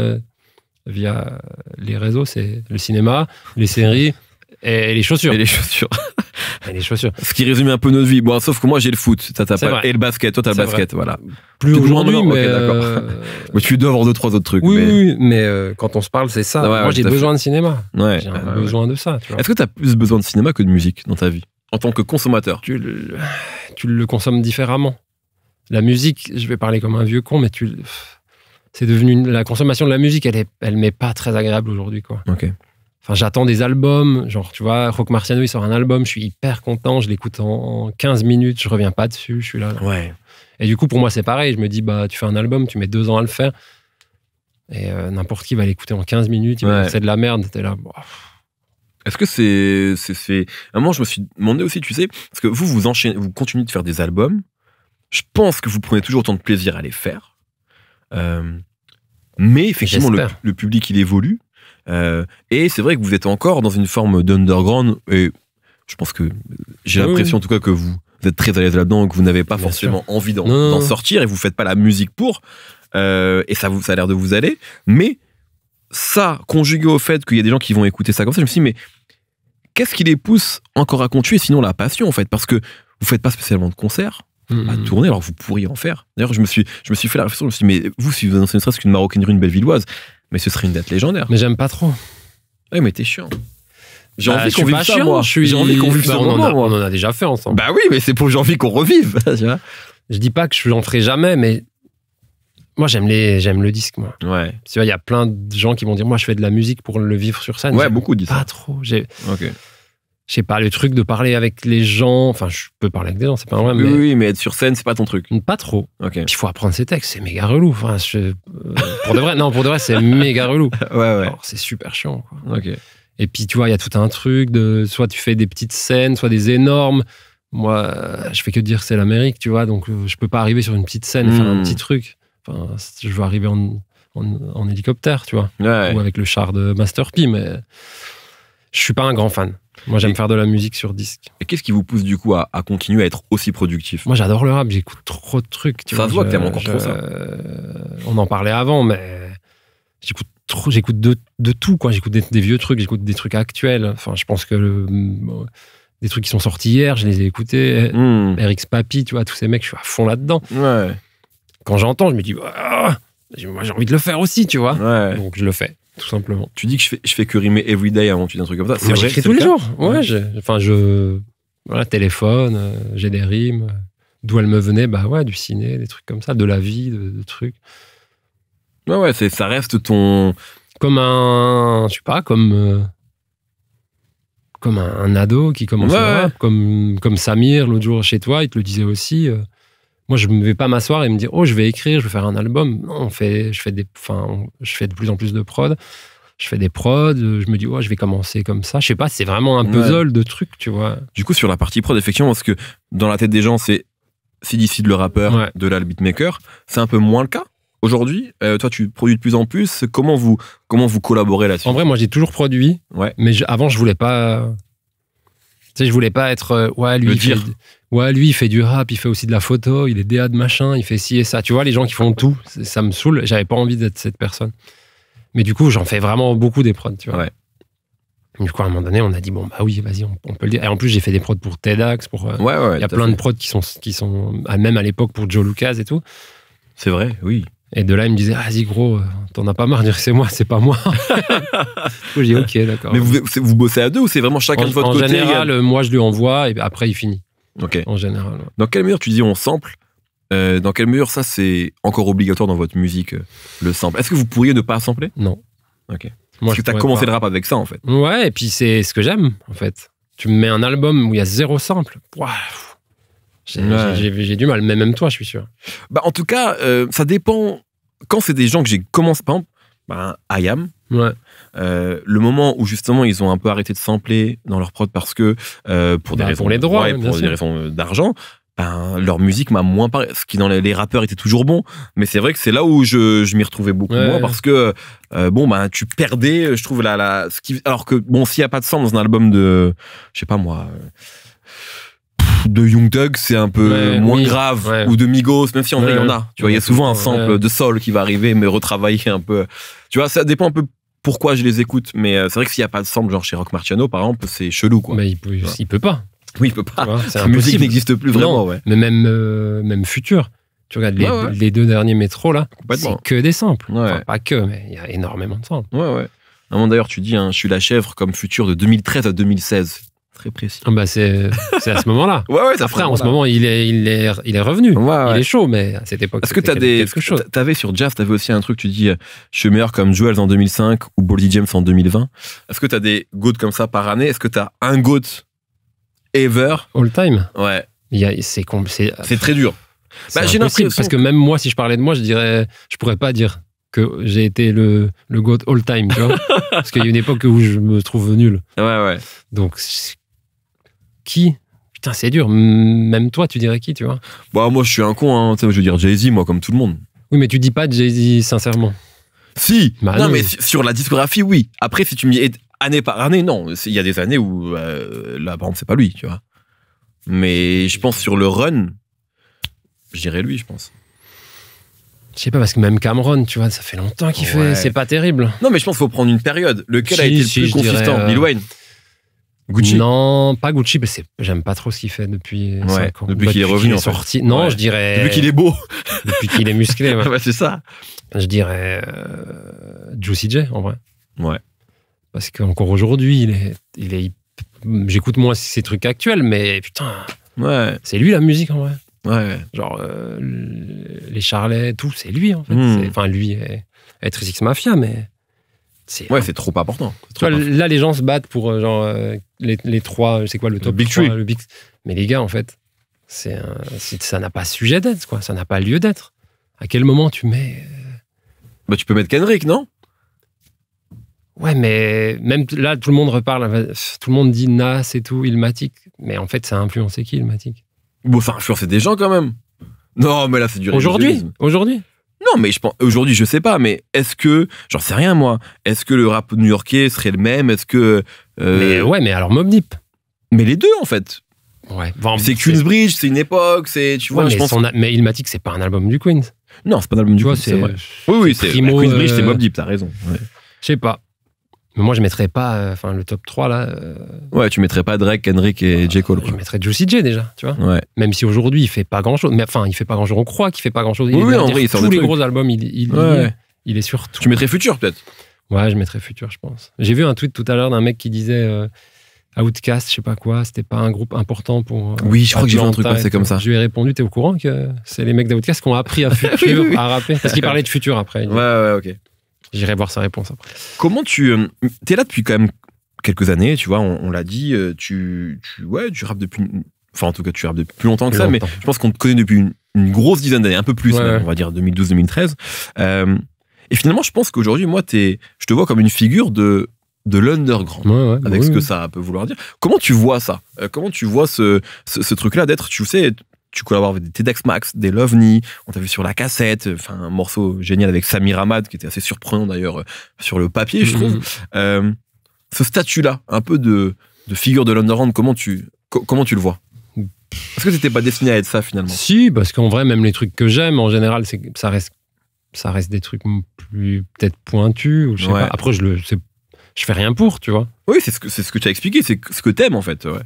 B: via les réseaux, c'est le cinéma, les séries et les chaussures.
A: Et les chaussures.
B: Et les chaussures.
A: Ce qui résume un peu notre vie. Bon, sauf que moi, j'ai le foot. Et le basket. Toi, t'as le basket.
B: Vrai.
A: Voilà.
B: Plus aujourd'hui, mais...
A: Okay, d'accord. Mais tu dois avoir 2-3 autres trucs.
B: Oui, mais quand on se parle, c'est ça. Moi, j'ai besoin de cinéma. J'ai besoin de ça. Tu vois.
A: Est-ce que t'as plus besoin de cinéma que de musique dans ta vie, en tant que consommateur?
B: Tu le consommes différemment. La musique, je vais parler comme un vieux con, mais c'est devenu... La consommation de la musique, elle m'est pas très agréable aujourd'hui, quoi.
A: Ok.
B: Enfin, j'attends des albums, genre, tu vois, Rock Marciano, il sort un album, je suis hyper content, je l'écoute en 15 minutes, je reviens pas dessus, je suis là.
A: Ouais.
B: Et du coup, pour moi, c'est pareil, je me dis, tu fais un album, tu mets 2 ans à le faire, et n'importe qui va l'écouter en 15 minutes, il va dire, c'est de la merde, t'es là.
A: Est-ce que c'est... À un moment, je me suis demandé aussi, tu sais, parce que vous enchaînez, vous continuez de faire des albums, je pense que vous prenez toujours autant de plaisir à les faire, mais effectivement, le public, il évolue. Et c'est vrai que vous êtes encore dans une forme d'underground, et je pense que j'ai l'impression en tout cas que vous êtes très à l'aise là-dedans, que vous n'avez pas forcément envie d'en sortir, et vous faites pas la musique pour, et ça a l'air de vous aller, mais ça, conjugué au fait qu'il y a des gens qui vont écouter ça comme ça, je me suis dit, mais qu'est-ce qui les pousse encore à continuer, sinon la passion, en fait, parce que vous faites pas spécialement de concerts à tourner, alors vous pourriez en faire. D'ailleurs, je me suis fait la réflexion, je me suis dit, mais vous, si vous annoncez ne serait-ce qu'une maroquinerie, une Bellevilloise, mais ce serait une date légendaire.
B: Mais j'aime pas trop.
A: Ouais, mais t'es chiant. J'ai envie
B: qu'on vive ça, moi.
A: J'ai envie qu'on vive ça.
B: On en a déjà fait ensemble.
A: Bah oui, mais c'est pour j'ai envie qu'on revive. Tu vois,
B: je dis pas que je l'en ferai jamais, mais moi, j'aime le disque, moi.
A: Ouais.
B: Tu vois, il y a plein de gens qui vont dire, moi, je fais de la musique pour le vivre sur scène.
A: Ouais, beaucoup disent ça.
B: Pas trop.
A: Ok.
B: Je sais pas, le truc de parler avec les gens. Enfin, je peux parler avec des gens, c'est pas un problème.
A: Oui, mais être sur scène, c'est pas ton truc.
B: Pas trop.
A: Ok.
B: Puis il faut apprendre ses textes, c'est méga relou. Enfin, pour de vrai, c'est méga relou.
A: Ouais.
B: Alors, c'est super chiant, quoi.
A: Ok.
B: Et puis, tu vois, il y a tout un truc de soit tu fais des petites scènes, soit des énormes. Moi, je fais que dire que c'est l'Amérique, tu vois, donc je peux pas arriver sur une petite scène et faire un petit truc. Enfin, je veux arriver en hélicoptère, tu vois, ou avec le char de Master P, mais je suis pas un grand fan. Moi, j'aime faire de la musique sur disque.
A: Et qu'est-ce qui vous pousse du coup à continuer à être aussi productif?
B: Moi, j'adore le rap, j'écoute trop de trucs.
A: Ça se voit que t'aimes encore trop ça.
B: On en parlait avant, mais j'écoute de tout, quoi. J'écoute des vieux trucs, j'écoute des trucs actuels. Enfin, je pense que des trucs qui sont sortis hier, je les ai écoutés. RX Papi, tu vois, tous ces mecs, je suis à fond là-dedans.
A: Ouais.
B: Quand j'entends, je me dis, moi, j'ai envie de le faire aussi, tu vois. Ouais. Donc, je le fais. Tout simplement.
A: Tu dis que je fais que rimer everyday avant tu dis un truc comme ça.
B: C'est vrai, j'écris tous les jours. Ouais, téléphone, j'ai des rimes. D'où elles me venaient, du ciné, des trucs comme ça, de la vie, de trucs.
A: Ouais, ça reste ton...
B: Comme un ado qui commence le rap, comme Samir, l'autre jour chez toi, il te le disait aussi. Moi, je ne vais pas m'asseoir et me dire, je vais écrire, je vais faire un album. Non, je fais de plus en plus de prod. Je fais des prods, je me dis, je vais commencer comme ça. Je sais pas, c'est vraiment un puzzle de trucs, tu vois.
A: Du coup, sur la partie prod, effectivement, parce que dans la tête des gens, c'est Sid le rappeur, de là le beatmaker. C'est un peu moins le cas aujourd'hui. Toi, tu produis de plus en plus. Comment vous collaborez là-dessus?
B: En vrai, moi, j'ai toujours produit. Ouais. Mais avant, je voulais pas... Tu sais, je voulais pas être... lui, il fait du rap, il fait aussi de la photo, il est DA de machin, il fait ci et ça. Tu vois, les gens qui font tout, ça me saoule. J'avais pas envie d'être cette personne. Mais du coup, j'en fais vraiment beaucoup des prods, tu vois. Ouais. Du coup, à un moment donné, on a dit, oui, vas-y, on peut le dire. Et en plus, j'ai fait des prods pour TEDx, il y a plein de prods qui sont même à l'époque pour Joe Lucas et tout.
A: C'est vrai, oui.
B: Et de là, il me disait, vas-y, gros, t'en as pas marre de dire que c'est moi, c'est pas moi. J'ai dit, ok, d'accord.
A: Mais vous bossez à deux ou c'est vraiment chacun de votre côté?
B: En général, moi, je lui envoie et après, il finit.
A: Ok.
B: en général. Ouais.
A: Dans quelle mesure tu dis on sample? Dans quelle mesure ça c'est encore obligatoire dans votre musique, le sample? Est-ce que vous pourriez ne pas sampler?
B: Non.
A: Ok.
B: Moi,
A: Parce que t'as commencé le rap avec ça en fait.
B: Ouais, et puis c'est ce que j'aime en fait. Tu me mets un album où il y a 0 sample. Ouah, j'ai du mal, mais même toi, je suis sûr.
A: Bah, en tout cas, ça dépend. Quand c'est des gens que j'ai commencé, par exemple, IAM,
B: Ouais.
A: le moment où justement ils ont un peu arrêté de sampler dans leur prod parce que pour des raisons
B: pour les droits,
A: ouais,
B: bien
A: pour des
B: sûr.
A: raisons d'argent, leur musique m'a moins parlé. Ce qui dans les rappeurs était toujours bon, mais c'est vrai que c'est là où je m'y retrouvais beaucoup moins parce que tu perdais, je trouve alors que bon, s'il y a pas de sample dans un album de, je sais pas moi. De Young Thug, c'est un peu moins grave, ou de Migos, même si en vrai il y en a. Tu vois, il y a souvent un sample de Soul qui va arriver, mais retravailler un peu. Tu vois, ça dépend un peu pourquoi je les écoute, mais c'est vrai que s'il n'y a pas de sample, genre chez Rock Marciano par exemple, c'est chelou quoi.
B: Mais il peut pas.
A: Oui, il peut pas.
B: Vois,
A: la musique n'existe plus vraiment,
B: non,
A: ouais.
B: Mais même Futur. Tu regardes les 2 derniers métros là, c'est que des samples.
A: Ouais.
B: Enfin, pas que, mais il y a énormément de samples.
A: Ouais. D'ailleurs, tu dis, je suis la chèvre comme Futur de 2013 à 2016. Très précis.
B: Bah c'est à ce moment-là.
A: Ouais,
B: après, en ce moment, il est revenu.
A: Ouais.
B: Il est chaud, mais à cette époque,
A: est-ce que quelque chose. T'avais sur Jazz, t'avais aussi un truc, tu dis, je suis meilleur comme Jewels en 2005 ou Boldy James en 2020. Est-ce que t'as des GOAT comme ça par année? Est-ce que t'as un GOAT ever?
B: All time?
A: Ouais.
B: C'est
A: très dur.
B: J'ai l'impression parce que même moi, si je parlais de moi, je pourrais pas dire que j'ai été le GOAT all time, tu vois. Parce qu'il y a une époque où je me trouve nul.
A: Ouais.
B: Donc, qui? Putain, c'est dur. Même toi, tu dirais qui, tu vois?
A: Bah, moi, je suis un con, hein. Je veux dire Jay-Z, moi, comme tout le monde.
B: Oui, mais tu dis pas Jay-Z, sincèrement.
A: Si! Non, mais sur la discographie, oui. Après, si tu m'y aides année par année, non. Il y a des années où, là, par exemple, c'est pas lui, tu vois. Mais je pense sur le run, je dirais lui, je pense.
B: Je sais pas, parce que même Cameron, tu vois, ça fait longtemps qu'il fait, c'est pas terrible.
A: Non, mais je pense qu'il faut prendre une période. Lequel a été le plus consistant? Lil Wayne? Gucci?
B: Non, pas Gucci, mais j'aime pas trop ce qu'il fait depuis 5 ans.
A: Depuis qu'il est revenu,
B: en sorti. Non, je dirais.
A: Depuis qu'il est beau.
B: Depuis qu'il est musclé, ouais.
A: Ouais, c'est ça.
B: Je dirais Juicy J, en vrai.
A: Ouais.
B: Parce qu'encore aujourd'hui, j'écoute moins ses trucs actuels, mais putain.
A: Ouais.
B: C'est lui la musique, en vrai.
A: Ouais.
B: Genre, les Charlets, tout, c'est lui, en fait. Enfin, lui et 3X Mafia, mais.
A: C'est trop important.
B: Là, les gens se battent pour les 3, c'est quoi le top
A: Big
B: 3,
A: Three.
B: Mais les gars, en fait, ça n'a pas sujet d'être, quoi. Ça n'a pas lieu d'être. À quel moment tu mets.
A: Bah, tu peux mettre Kendrick, non?
B: Ouais, mais même là, tout le monde reparle. Tout le monde dit Nas et tout, Illmatic. Mais en fait, ça a influencé qui, Illmatic?
A: Bon, ça a influencé des gens quand même. Non, mais là, c'est du
B: Aujourd'hui?
A: Non, mais je pense, aujourd'hui, je sais pas, mais est-ce que, j'en sais rien, moi, est-ce que le rap new-yorkais serait le même? Est-ce que.
B: Mais alors Mobb Deep.
A: Mais les deux, en fait.
B: Ouais.
A: C'est Queensbridge, c'est une époque, tu vois, je pense.
B: Mais Illmatic, c'est pas un album du Queens.
A: Non, c'est pas un album du Queens, c'est vrai. Oui, c'est
B: Primo,
A: Queensbridge, c'est Mobb Deep, t'as raison. Ouais.
B: Je sais pas. Mais moi, je mettrais pas, le top 3, là.
A: Ouais, tu mettrais pas Drake, Kendrick et J. Cole, quoi.
B: Je mettrais Juicy J, déjà, tu vois.
A: Ouais.
B: Même si aujourd'hui, il fait pas grand chose. Mais enfin, il fait pas grand chose. On croit qu'il fait pas grand chose.
A: Oui, en vrai, il sort
B: tous
A: des
B: les
A: trucs.
B: gros albums, il est sur tout.
A: Tu mettrais Future, peut-être?
B: Ouais, je mettrais Future, je pense. J'ai vu un tweet tout à l'heure d'un mec qui disait Outkast, je sais pas quoi, c'était pas un groupe important pour.
A: Oui, je crois que j'ai vu un truc passer comme ça.
B: Je lui ai répondu, t'es au courant que c'est les mecs d'Outkast qui ont appris à Future, à rapper? Parce qu'il parlait de Future après.
A: Ouais, ok.
B: J'irai voir sa réponse après.
A: Comment t'es là depuis quand même quelques années, tu vois, on l'a dit, tu rappes depuis. Enfin, en tout cas, tu rappes depuis plus longtemps que ça, mais je pense qu'on te connaît depuis une grosse dizaine d'années, un peu plus, même, on va dire 2012-2013. Et finalement, je pense qu'aujourd'hui, moi, je te vois comme une figure de l'underground, avec ce que ça peut vouloir dire. Comment tu vois ça? Comment tu vois ce truc-là d'être, tu sais, tu collabores avec des TEDx Max, des Lovni, on t'a vu sur La Cassette, enfin un morceau génial avec Samir Hamad, qui était assez surprenant d'ailleurs sur le papier, je trouve. Ce statut-là, un peu de figure de l'underground, comment tu le vois? Est-ce que t'étais pas destiné à être ça finalement?
B: Si, parce qu'en vrai, même les trucs que j'aime, en général, ça reste des trucs plus peut-être pointus, ou je sais pas. Après, je fais rien pour, tu vois.
A: Oui, c'est ce que tu as expliqué, c'est ce que t'aimes en fait, ouais.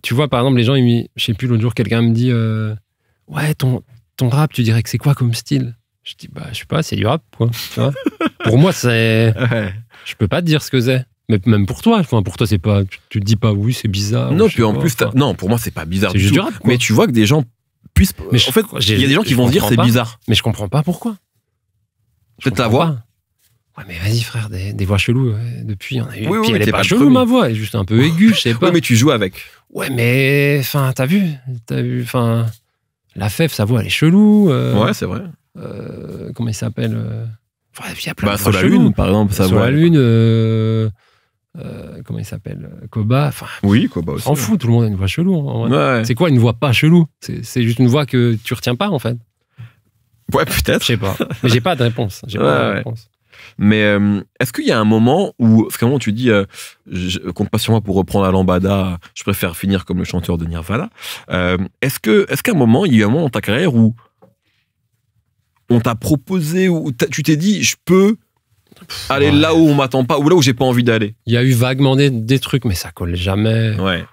B: Tu vois, par exemple, les gens, je sais plus, l'autre jour, quelqu'un me dit ouais, ton rap, tu dirais que c'est quoi comme style? Je dis, bah, je sais pas, c'est du rap, quoi. Tu vois. Pour moi, c'est. Je peux pas te dire ce que c'est. Mais même pour toi, enfin, pour toi, c'est pas, tu te dis pas, oui, c'est bizarre.
A: Non, puis en plus, non, pour moi, c'est pas bizarre
B: c'est
A: du
B: juste
A: tout.
B: du rap, quoi.
A: Mais tu vois que des gens puissent.
B: Mais
A: en fait, il y a des gens qui vont se dire c'est bizarre.
B: Mais je comprends pas pourquoi.
A: Peut-être ta voix.
B: Ouais, mais vas-y, frère, des voix cheloues, depuis, on a eu.
A: Oui,
B: Puis
A: oui,
B: elle est
A: t'es
B: pas
A: pas le
B: chelou,
A: premier.
B: ma voix, elle est juste un peu aiguë, je sais pas.
A: Oui, mais tu joues avec.
B: Ouais, mais, enfin, t'as vu, enfin, la Fève, sa voix, elle est chelou.
A: Ouais, c'est vrai.
B: Comment il s'appelle enfin, il y a plein de
A: Sur
B: voix
A: la
B: cheloues.
A: Lune, par exemple, sa
B: Sur
A: voix.
B: la Lune, comment il s'appelle Koba, enfin,
A: Oui, Koba
B: on
A: aussi.
B: s'en fout, tout le monde a une voix chelou. En vrai.
A: Ouais,
B: C'est quoi une voix pas chelou? C'est juste une voix que tu retiens pas, en fait.
A: ouais peut-être.
B: Je sais pas. Mais j'ai pas de réponse. J'ai pas de
A: Ouais.
B: réponse.
A: Mais est-ce qu'il y a un moment où, parce qu'à un moment tu dis, compte pas sur moi pour reprendre la lambada, je préfère finir comme le chanteur de Nirvana. Est-ce qu'à un moment, il y a eu un moment dans ta carrière où on t'a proposé, où tu t'es dit, je peux aller là où on m'attend pas, ou là où j'ai pas envie d'aller?
B: Il y a eu vaguement des trucs, mais ça colle jamais.
A: Ouais.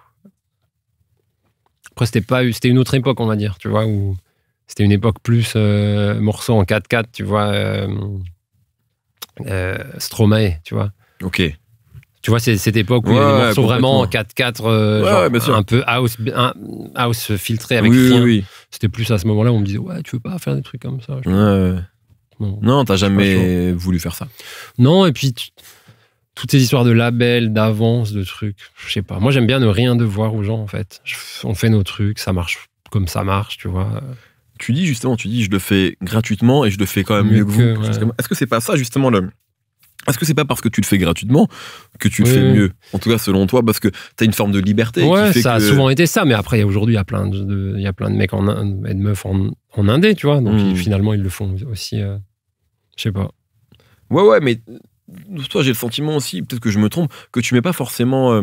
B: Après, c'était une autre époque, on va dire, tu vois, où c'était une époque plus morceau en 4/4, tu vois, Stromae, tu vois.
A: Ok.
B: Tu vois, c'est cette époque où il y a des morceaux vraiment en 4/4, genre
A: bien sûr.
B: un peu house filtré avec
A: Oui,
B: rien.
A: oui.
B: C'était plus à ce moment-là où on me disait, ouais, tu veux pas faire des trucs comme ça?
A: Ouais.
B: Non.
A: Non, t'as
B: Je suis
A: jamais voulu faire ça.
B: Non, et puis toutes ces histoires de labels, d'avance, de trucs, je sais pas. Moi, j'aime bien ne rien devoir aux gens, en fait. On fait nos trucs, ça marche comme ça marche, tu vois.
A: Tu dis je le fais gratuitement et je le fais quand même mieux que vous.
B: ouais.
A: Est-ce que c'est pas ça justement Est-ce que c'est pas parce que tu le fais gratuitement que tu le
B: Oui.
A: fais mieux? En tout cas, selon toi, parce que t'as une forme de liberté
B: Ouais,
A: qui fait
B: ça
A: que...
B: a souvent été ça, mais après, aujourd'hui, il y a plein de mecs et de meufs en indé, tu vois. Donc, finalement, ils le font aussi. Je sais pas.
A: Ouais, mais toi, j'ai le sentiment aussi, peut-être que je me trompe, que tu mets pas forcément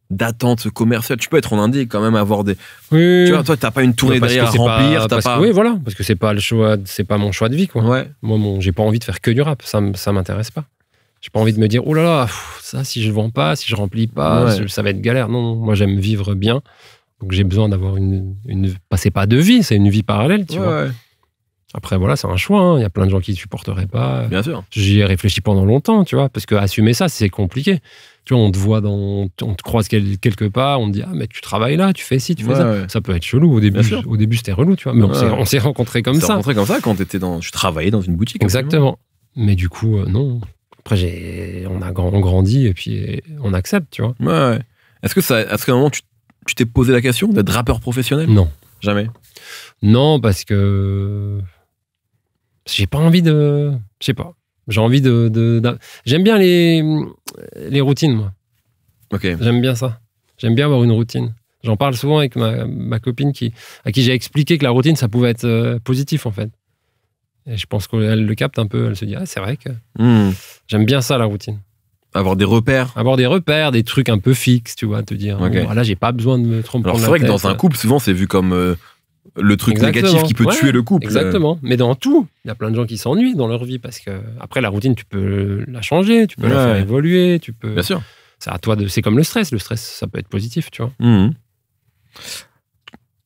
A: d'attente commerciale. Tu peux être en indé et quand même avoir des...
B: Oui.
A: Tu vois, toi, t'as pas une tournée derrière à remplir, t'as pas...
B: Oui, voilà, parce que c'est pas mon choix de vie, quoi.
A: Ouais.
B: Moi, j'ai pas envie de faire que du rap, ça m'intéresse pas. J'ai pas envie de me dire, oh là là, ça, si je vends pas, si je remplis pas, ça va être galère. Non, moi, j'aime vivre bien. Donc, j'ai besoin d'avoir c'est pas de vie, c'est une vie parallèle, tu vois.
A: Ouais.
B: Après, voilà, c'est un choix. Hein. Il y a plein de gens qui ne supporteraient pas.
A: Bien sûr.
B: J'y ai réfléchi pendant longtemps, tu vois, parce que assumer ça, c'est compliqué. Tu vois, on te voit on te croise quelque part, on te dit, ah, mais tu travailles là, tu fais ci, tu fais ça.
A: Ouais.
B: Ça peut être chelou. Au début, c'était relou, tu vois. Mais on s'est rencontrés comme ça.
A: On s'est rencontrés comme ça quand tu travaillais dans une boutique.
B: Exactement. Mais du coup, non. Après, on grandit et puis on accepte, tu vois.
A: Ouais. Est-ce qu'à un moment, tu t'es posé la question d'être rappeur professionnel?
B: Non.
A: Jamais.
B: Non, parce que j'ai pas envie de... Je sais pas. J'ai envie J'aime bien les routines, moi.
A: Ok.
B: J'aime bien ça. J'aime bien avoir une routine. J'en parle souvent avec ma copine à qui j'ai expliqué que la routine, ça pouvait être positif, en fait. Et je pense qu'elle le capte un peu. Elle se dit, ah, c'est vrai que j'aime bien ça, la routine.
A: Avoir des repères.
B: Avoir des repères, des trucs un peu fixes, tu vois, te dire, là, j'ai pas besoin de me tromper.
A: Alors, c'est vrai que dans un couple, souvent, c'est vu comme le truc négatif qui peut tuer le couple.
B: Exactement. Mais dans tout, il y a plein de gens qui s'ennuient dans leur vie parce que après, la routine, tu peux la changer, tu peux la faire évoluer, tu peux...
A: Bien sûr.
B: C'est à toi c'est comme le stress. Le stress, ça peut être positif, tu vois.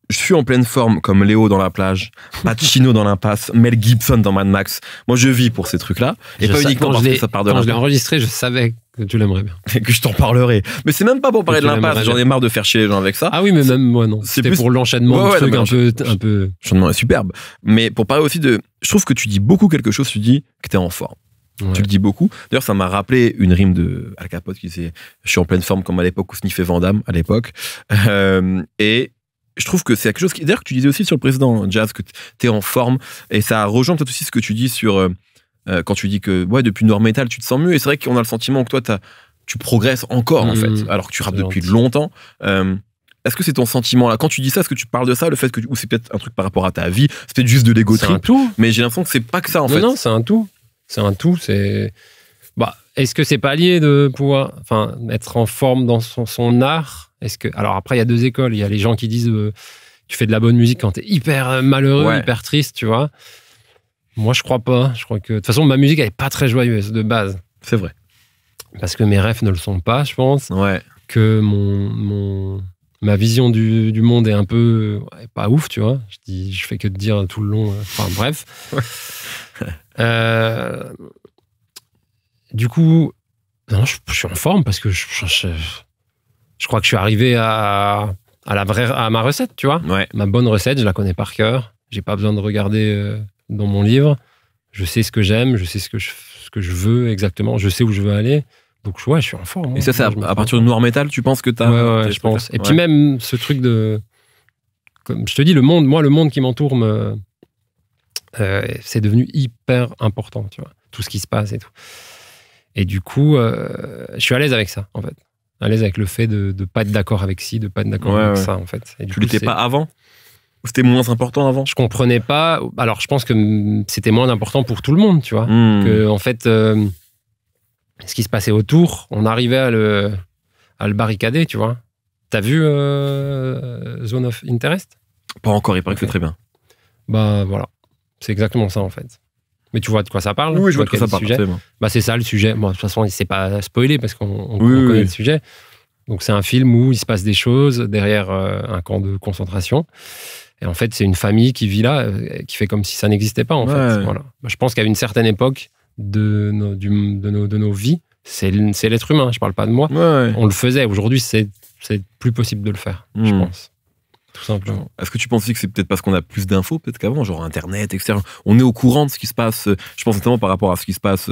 A: Je suis en pleine forme comme Léo dans La Plage, Pacino dans L'Impasse, Mel Gibson dans Mad Max. Moi, je vis pour ces trucs-là. Et pas uniquement parce que ça part de
B: Quand je l'ai enregistré, je savais que tu l'aimerais bien.
A: Et que je t'en parlerai. Mais c'est même pas pour parler de L'Impasse. J'en ai marre de faire chier les gens avec ça.
B: Ah oui, mais même moi, non. C'était pour l'enchaînement de trucs un peu...
A: L'enchaînement est superbe. Mais pour parler aussi de... Je trouve que tu dis beaucoup quelque chose. Tu dis que t'es en forme. Ouais. Tu le dis beaucoup. D'ailleurs, ça m'a rappelé une rime de Al Capote qui disait « Je suis en pleine forme comme à l'époque où sniffait Van Damme, à l'époque. » Et je trouve que c'est quelque chose d'ailleurs que tu disais aussi sur le précédent Jazz, que t'es en forme. Et ça rejoint peut-être aussi ce que tu dis sur... quand tu dis que depuis Noir Metal, tu te sens mieux. Et c'est vrai qu'on a le sentiment que toi, tu progresses encore, en fait, alors que tu rappes depuis longtemps. Est-ce que c'est ton sentiment là? Quand tu dis ça, est-ce que tu parles de ça, le fait que ou c'est peut-être un truc par rapport à ta vie, c'est peut-être juste de l'ego trip, mais j'ai l'impression que c'est pas que ça en fait.
B: Non, c'est un tout. C'est un tout. Est-ce que c'est pas lié de pouvoir, être en forme dans son art? Alors après, il y a deux écoles. Il y a les gens qui disent tu fais de la bonne musique quand t'es hyper malheureux, hyper triste, tu vois. Moi, je crois pas. Je crois que de toute façon, ma musique elle est pas très joyeuse de base.
A: C'est vrai.
B: Parce que mes rêves ne le sont pas, je pense.
A: Ouais.
B: Que ma vision du monde est un peu pas ouf, tu vois. Je fais que de dire tout le long. Bref. Du coup, Non, je suis en forme parce que je crois que je suis arrivé à ma recette, tu vois.
A: Ouais.
B: Ma bonne recette, je la connais par cœur. J'ai pas besoin de regarder dans mon livre. Je sais ce que j'aime, je sais ce que je veux exactement. Je sais où je veux aller. Donc, ouais, je suis en forme.
A: Et ça, c'est à partir de Noir Metal, tu penses que t'as...
B: Ouais, je pense. Et puis même ce truc de... Comme je te dis, le monde qui m'entoure, c'est devenu hyper important, tu vois. Tout ce qui se passe et tout. Et du coup, je suis à l'aise avec ça, en fait. À l'aise avec le fait de ne pas être d'accord avec ci, de ne pas être d'accord avec ça, en fait. Et
A: tu l'étais pas avant? Ou c'était moins important avant?
B: Je comprenais pas. Alors, je pense que c'était moins important pour tout le monde, tu vois. Que, en fait, ce qui se passait autour, on arrivait à le barricader, tu vois. T'as vu Zone of Interest?
A: Pas encore, il paraît que c'est très bien.
B: Bah, voilà. C'est exactement ça, en fait. Mais tu vois de quoi ça parle?
A: Oui, je vois de quoi ça parle.
B: Bah, c'est ça le sujet. Bon, de toute façon, c'est pas spoilé parce qu'on connaît le sujet. Donc, c'est un film où il se passe des choses derrière un camp de concentration. Et en fait, c'est une famille qui vit là, qui fait comme si ça n'existait pas, en fait. Voilà. Je pense qu'à une certaine époque de nos vies, c'est l'être humain, je parle pas de moi. On le faisait. Aujourd'hui, c'est plus possible de le faire, je pense. Tout simplement.
A: Est-ce que tu penses aussi que c'est peut-être parce qu'on a plus d'infos peut-être qu'avant, genre Internet, etc. On est au courant de ce qui se passe, je pense notamment par rapport à ce qui se passe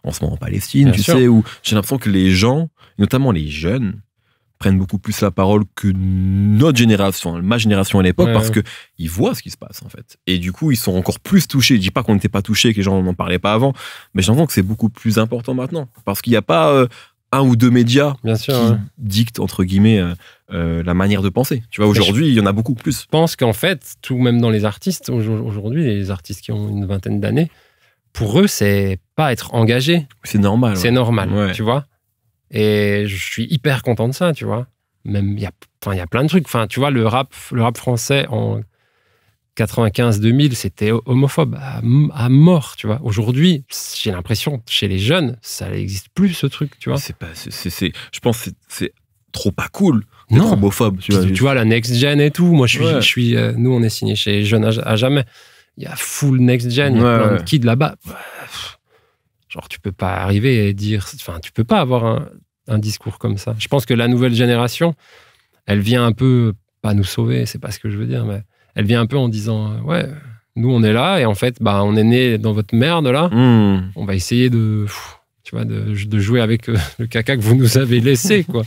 A: en ce moment en Palestine, tu sais, où j'ai l'impression que les gens, notamment les jeunes, prennent beaucoup plus la parole que notre génération, ma génération à l'époque, parce que ils voient ce qui se passe, en fait. Et du coup, ils sont encore plus touchés. Je dis pas qu'on n'était pas touchés, que les gens n'en parlaient pas avant, mais j'ai l'impression que c'est beaucoup plus important maintenant. Parce qu'il n'y a pas un ou deux médias qui dictent, entre guillemets, la manière de penser. Tu vois, aujourd'hui, il y en a beaucoup plus.
B: Je pense qu'en fait, tout même dans les artistes, aujourd'hui, les artistes qui ont une vingtaine d'années, pour eux, c'est pas être engagé.
A: C'est normal.
B: C'est normal, tu vois. Et je suis hyper content de ça, tu vois. Même, il y a plein de trucs. Enfin, tu vois, le rap français en 95-2000, c'était homophobe à mort, tu vois. Aujourd'hui, j'ai l'impression, chez les jeunes, ça n'existe plus, ce truc, tu vois.
A: Je pense que c'est trop pas cool d'être homophobe. Tu
B: vois, la next gen et tout. Moi, nous, on est signé chez Jeunes à jamais. Il y a full next gen, il y a plein de kids là-bas. Genre, tu peux pas arriver et dire... Enfin, tu peux pas avoir un discours comme ça. Je pense que la nouvelle génération, elle vient un peu... Pas nous sauver, c'est pas ce que je veux dire, mais elle vient un peu en disant, ouais, nous, on est là, et en fait, bah, on est né dans votre merde, là. On va essayer de jouer avec le caca que vous nous avez laissé, quoi.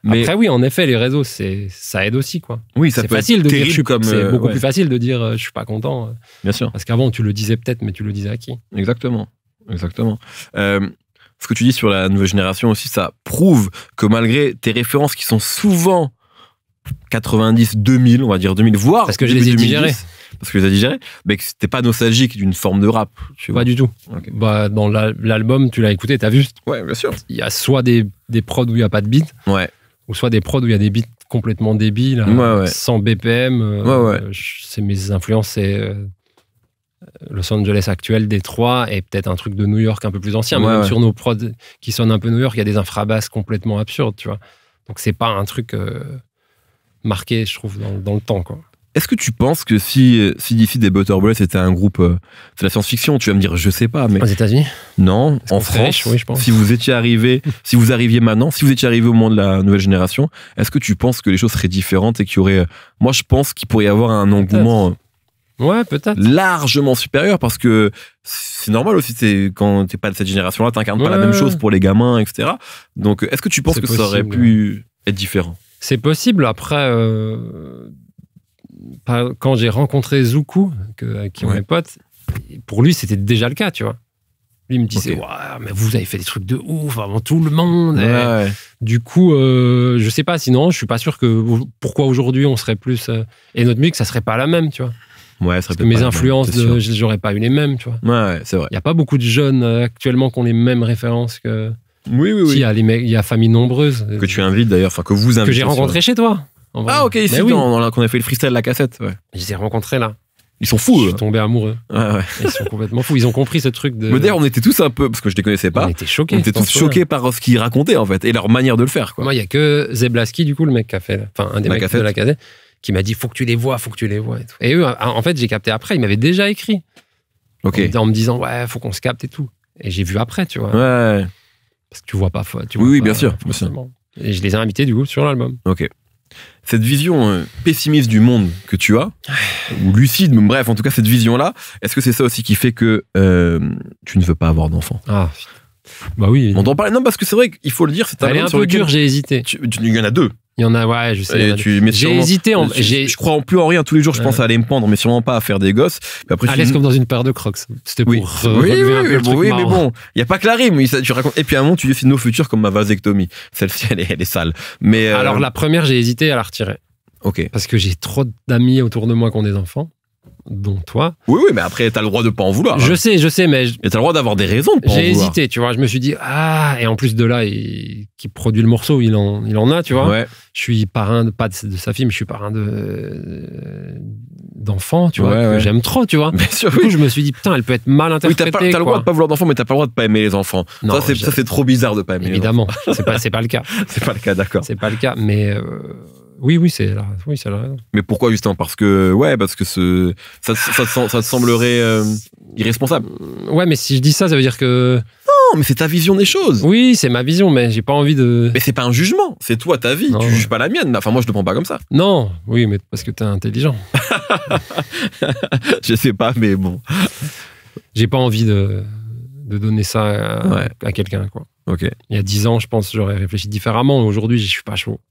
B: Mais après, oui, en effet, les réseaux, ça aide aussi, quoi.
A: Oui, ça peut être terrible comme...
B: C'est beaucoup plus facile de dire, je suis pas content.
A: Bien sûr.
B: Parce qu'avant, tu le disais peut-être, mais tu le disais à qui?
A: Exactement. Ce que tu dis sur la nouvelle génération aussi, ça prouve que malgré tes références qui sont souvent 90, 2000, on va dire 2000, voire
B: parce que je les ai digérées.
A: Parce que je les ai digérées, mais que c'était pas nostalgique d'une forme de rap. Tu vois.
B: Pas du tout. Okay. Bah, dans l'album, tu l'as écouté, t'as vu?
A: Ouais, bien sûr.
B: Il y a soit des prods où il n'y a pas de beat, ou soit des prods où il y a des beats complètement débiles, 100 BPM. C'est mes influences, c'est Los Angeles actuel, Détroit, et peut-être un truc de New York un peu plus ancien. Mais même sur nos prods qui sonnent un peu New York, il y a des infrabasses complètement absurdes, tu vois. Donc c'est pas un truc marqué, je trouve, dans le temps, quoi.
A: Est-ce que tu penses que si CDC des Butterball c'était un groupe de la science-fiction, tu vas me dire je sais pas, mais
B: aux États-Unis?
A: Non, en France.
B: Oui, je pense.
A: Si vous étiez arrivé, si vous arriviez maintenant, si vous étiez arrivé au moment de la nouvelle génération, est-ce que tu penses que les choses seraient différentes et qu'il y aurait, moi je pense qu'il pourrait y avoir un engouement
B: peut-être
A: largement supérieur, parce que c'est normal aussi, quand t'es pas de cette génération-là, t'incarnes pas la même chose pour les gamins, etc. Donc est-ce que tu penses que ça aurait pu être différent? C'est
B: possible. Après, quand j'ai rencontré Zoukou, qui est mes potes, pour lui c'était déjà le cas, tu vois. Lui il me disait, mais vous avez fait des trucs de ouf avant tout le monde. Du coup, je sais pas, sinon je suis pas sûr que pourquoi aujourd'hui on serait plus et notre musique ça serait pas la même, tu vois.
A: Parce
B: que mes influences, j'aurais pas eu les mêmes, tu vois.
A: C'est vrai.
B: Il y a pas beaucoup de jeunes actuellement qui ont les mêmes références que.
A: Oui.
B: Il y a Famille Nombreuse.
A: Que tu invites d'ailleurs, enfin que vous invitez.
B: Que j'ai rencontré chez toi.
A: Ah, ok, ici, qu'on a fait le freestyle de la cassette. Ouais.
B: Je les ai rencontrés là.
A: Ils sont fous.
B: Je suis tombé amoureux. Ils sont complètement fous. Ils ont compris ce truc de.
A: Mais d'ailleurs, on était tous un peu, parce que je les connaissais pas.
B: On était choqués.
A: On était tous choqués par ce qu'ils racontaient, en fait, et leur manière de le faire, quoi.
B: Moi, il y a que Zeblaski, du coup, le mec qui a fait, enfin, un des mecs de la cassette, qui m'a dit, faut que tu les vois et tout. Et eux, en fait, j'ai capté après, ils m'avaient déjà écrit. En me disant, faut qu'on se capte et tout. Et j'ai vu après, tu vois. Parce que tu vois pas.
A: Oui, bien sûr.
B: Et je les ai invités du coup sur l'album.
A: Ok. Cette vision pessimiste du monde que tu as, ou lucide, mais bref, en tout cas, cette vision-là, est-ce que c'est ça aussi qui fait que tu ne veux pas avoir d'enfant?
B: Ah, bah oui.
A: On t'en parlait. Non, parce que c'est vrai qu'il faut le dire, c'est un
B: Elle est un
A: sur
B: peu
A: lequel
B: dure, j'ai hésité.
A: Il y en a 2.
B: Il y en a, ouais, je sais. J'ai hésité.
A: Je crois en plus en rien. Tous les jours, je pense à aller me pendre, mais sûrement pas à faire des gosses.
B: Puis après, à l'aise comme dans une paire de crocs. C'était pour
A: relever un peu le truc marrant. Mais bon, il n'y a pas que la rime. Tu racontes. Et puis à un moment, tu dessines nos futurs comme ma vasectomie. Celle-ci, elle est sale. Mais
B: alors, la première, j'ai hésité à la retirer.
A: Ok.
B: Parce que j'ai trop d'amis autour de moi qui ont des enfants, dont toi.
A: Oui, mais après, t'as le droit de pas en vouloir.
B: Je sais, mais...
A: Et t'as le droit d'avoir des raisons de pas en vouloir.
B: J'ai hésité, tu vois. Je me suis dit, et en plus de là, qui produit le morceau, il en a, tu vois.
A: Ouais.
B: Je suis parrain, pas de sa fille, mais je suis parrain d'enfants, tu vois, que j'aime trop, tu vois.
A: Bien sûr,
B: du coup, je me suis dit, putain, elle peut être mal interprétée.
A: Oui, t'as le droit de pas vouloir d'enfants, mais t'as pas le droit de pas aimer les enfants. Non, ça, c'est trop bizarre de pas aimer
B: évidemment, les enfants. C'est pas le cas.
A: C'est pas le cas, d'accord.
B: C'est pas le cas, mais... Oui, c'est la raison.
A: Mais pourquoi, Justin? Parce que ça te semblerait irresponsable.
B: Ouais, mais si je dis ça veut dire que...
A: Non, mais c'est ta vision des choses.
B: Oui, c'est ma vision, mais j'ai pas envie de...
A: Mais c'est pas un jugement, c'est toi, ta vie. Non. Tu juges pas la mienne. Enfin, moi, je le prends pas comme ça.
B: Non, oui, mais parce que t'es intelligent.
A: Je sais pas, mais bon.
B: J'ai pas envie de donner ça à quelqu'un, quoi.
A: Ok.
B: Il y a 10 ans, je pense, j'aurais réfléchi différemment. Aujourd'hui, je suis pas chaud.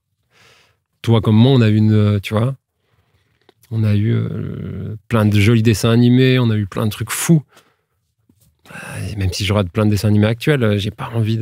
B: Toi comme moi, on a eu on a eu plein de jolis dessins animés, on a eu plein de trucs fous. Même si je regarde plein de dessins animés actuels, j'ai pas envie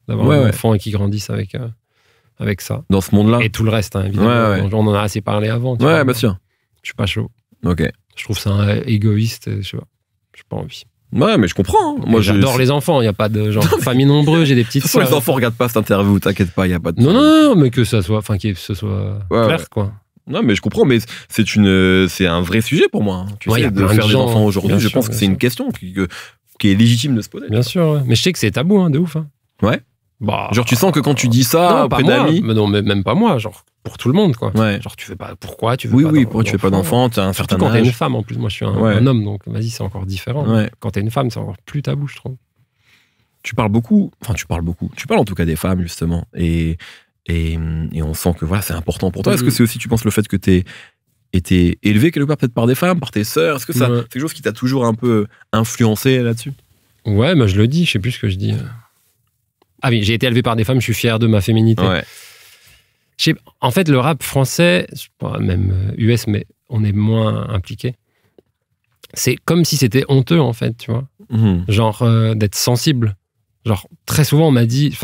B: d'avoir un enfant et qui grandisse avec ça.
A: Dans ce monde-là.
B: Et tout le reste, hein, évidemment. On en a assez parlé avant.
A: Ouais, bien sûr.
B: Je suis pas chaud.
A: Ok.
B: Je trouve ça égoïste. Je sais pas. J'ai pas envie.
A: Ouais, mais je comprends. Moi,
B: j'adore les enfants. Il n'y a pas de famille nombreuse. J'ai des petites sœurs.
A: Les enfants regardent pas cette interview. T'inquiète pas, il y a pas de.
B: Non, mais que ça soit, clair, quoi.
A: Non, mais je comprends. Mais c'est un vrai sujet pour moi. Tu sais, de faire des enfants aujourd'hui, je pense que c'est une question qui est légitime de se poser.
B: Bien sûr. Ouais. Mais je sais que c'est tabou, de ouf.
A: Ouais. Genre, tu sens que quand tu dis ça auprès d'amis.
B: Non, mais même pas moi. Genre, pour tout le monde, quoi.
A: Ouais.
B: Genre, tu fais pas. Pourquoi tu veux pas
A: pourquoi tu fais pas d'enfant? T'as un certain âge.
B: Quand t'es une femme, en plus, moi, je suis un homme, donc vas-y, c'est encore différent.
A: Ouais.
B: Quand t'es une femme, c'est encore plus tabou, je trouve.
A: Tu parles beaucoup. Tu parles en tout cas des femmes, justement. Et on sent que c'est important pour toi. Est-ce que c'est aussi, tu penses, le fait que t'es été élevé quelque part peut-être par des femmes, par tes sœurs? Est-ce que ça, c'est quelque chose qui t'a toujours un peu influencé là-dessus?
B: Ouais, je le dis, je sais plus ce que je dis. Ah oui, j'ai été élevé par des femmes, je suis fier de ma féminité.
A: Ouais.
B: En fait, le rap français, même US, mais on est moins impliqué. C'est comme si c'était honteux, en fait, tu vois. Genre, d'être sensible. Genre, très souvent, on m'a dit...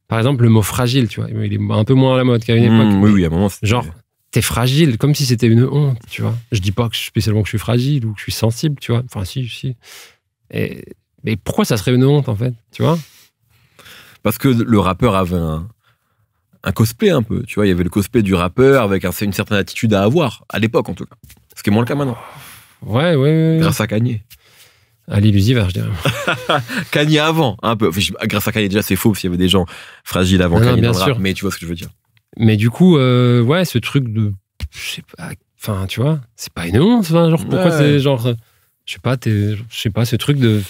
B: Par exemple, le mot fragile, tu vois, il est un peu moins à la mode qu'à une époque.
A: Oui, à un moment...
B: Genre, t'es fragile, comme si c'était une honte, tu vois. Je dis pas spécialement que je suis fragile ou que je suis sensible, tu vois. Enfin, si. Mais pourquoi ça serait une honte, en fait, tu vois?
A: Parce que le rappeur avait un cosplay un peu, tu vois. Il y avait le cosplay du rappeur avec une certaine attitude à avoir, à l'époque en tout cas. Ce qui est moins le cas maintenant.
B: Ouais.
A: Grâce à Kanye.
B: À l'illusiver, je dirais.
A: Kanye avant, un peu. Grâce à Kanye, déjà, c'est faux, s'il y avait des gens fragiles avant Kanye
B: bien
A: dans le
B: sûr.
A: rap, mais tu vois ce que je veux dire.
B: Mais du coup, ce truc de... Je sais pas, enfin, tu vois, c'est pas une honte, genre, pourquoi c'est genre... Je sais pas, ce truc de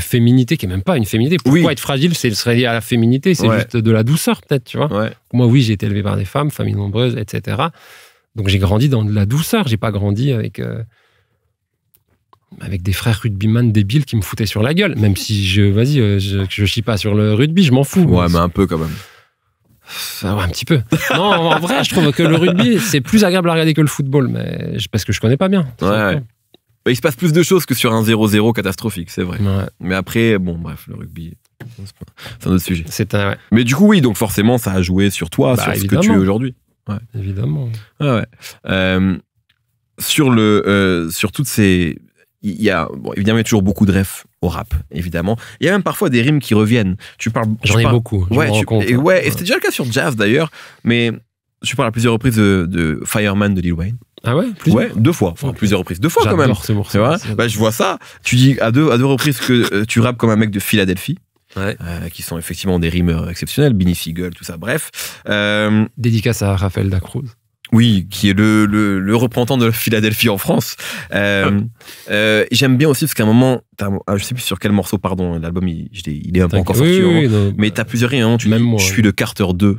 B: féminité qui est même pas une féminité. Pourquoi être fragile, ce serait lié à la féminité, c'est juste de la douceur, peut-être, tu vois.
A: Ouais.
B: Moi, j'ai été élevé par des femmes, famille nombreuse, etc. Donc, j'ai grandi dans de la douceur. J'ai pas grandi avec des frères rugbyman débiles qui me foutaient sur la gueule. Même si je chie pas sur le rugby, je m'en fous.
A: Ouais, mais un peu quand même.
B: Ouais, un petit peu. Non, en vrai, je trouve que le rugby, c'est plus agréable à regarder que le football, mais parce que je connais pas bien.
A: Ouais. Il se passe plus de choses que sur un 0-0 catastrophique, c'est vrai.
B: Ouais.
A: Mais après, bon, bref, le rugby, c'est un autre sujet.
B: Ouais.
A: Mais du coup, oui, donc forcément, ça a joué sur toi, sur ce que tu es aujourd'hui. Ouais.
B: Évidemment.
A: Ouais. Sur toutes ces... Il y a, évidemment, il y a toujours beaucoup de refs au rap, évidemment. Il y a même parfois des rimes qui reviennent.
B: J'en ai beaucoup.
A: Et c'était déjà le cas sur Jazz, d'ailleurs. Mais tu parles à plusieurs reprises de Fireman de Lil Wayne.
B: Ah ouais?
A: Ouais, 2 fois. Enfin, plusieurs reprises. 2 fois quand même.
B: J'adore ce morceau.
A: Je vois ça. Tu dis à deux reprises que tu rappes comme un mec de Philadelphie. Ouais. Qui sont effectivement des rimeurs exceptionnels. Benny Siegel, tout ça. Bref.
B: Dédicace à Rafael Dacruz.
A: Oui, qui est le représentant de Philadelphie en France. J'aime bien aussi parce qu'à un moment, je sais plus sur quel morceau, pardon, l'album il est un peu encore sorti. Mais t'as plusieurs rimes, tu dis, moi, je suis le Carter 2.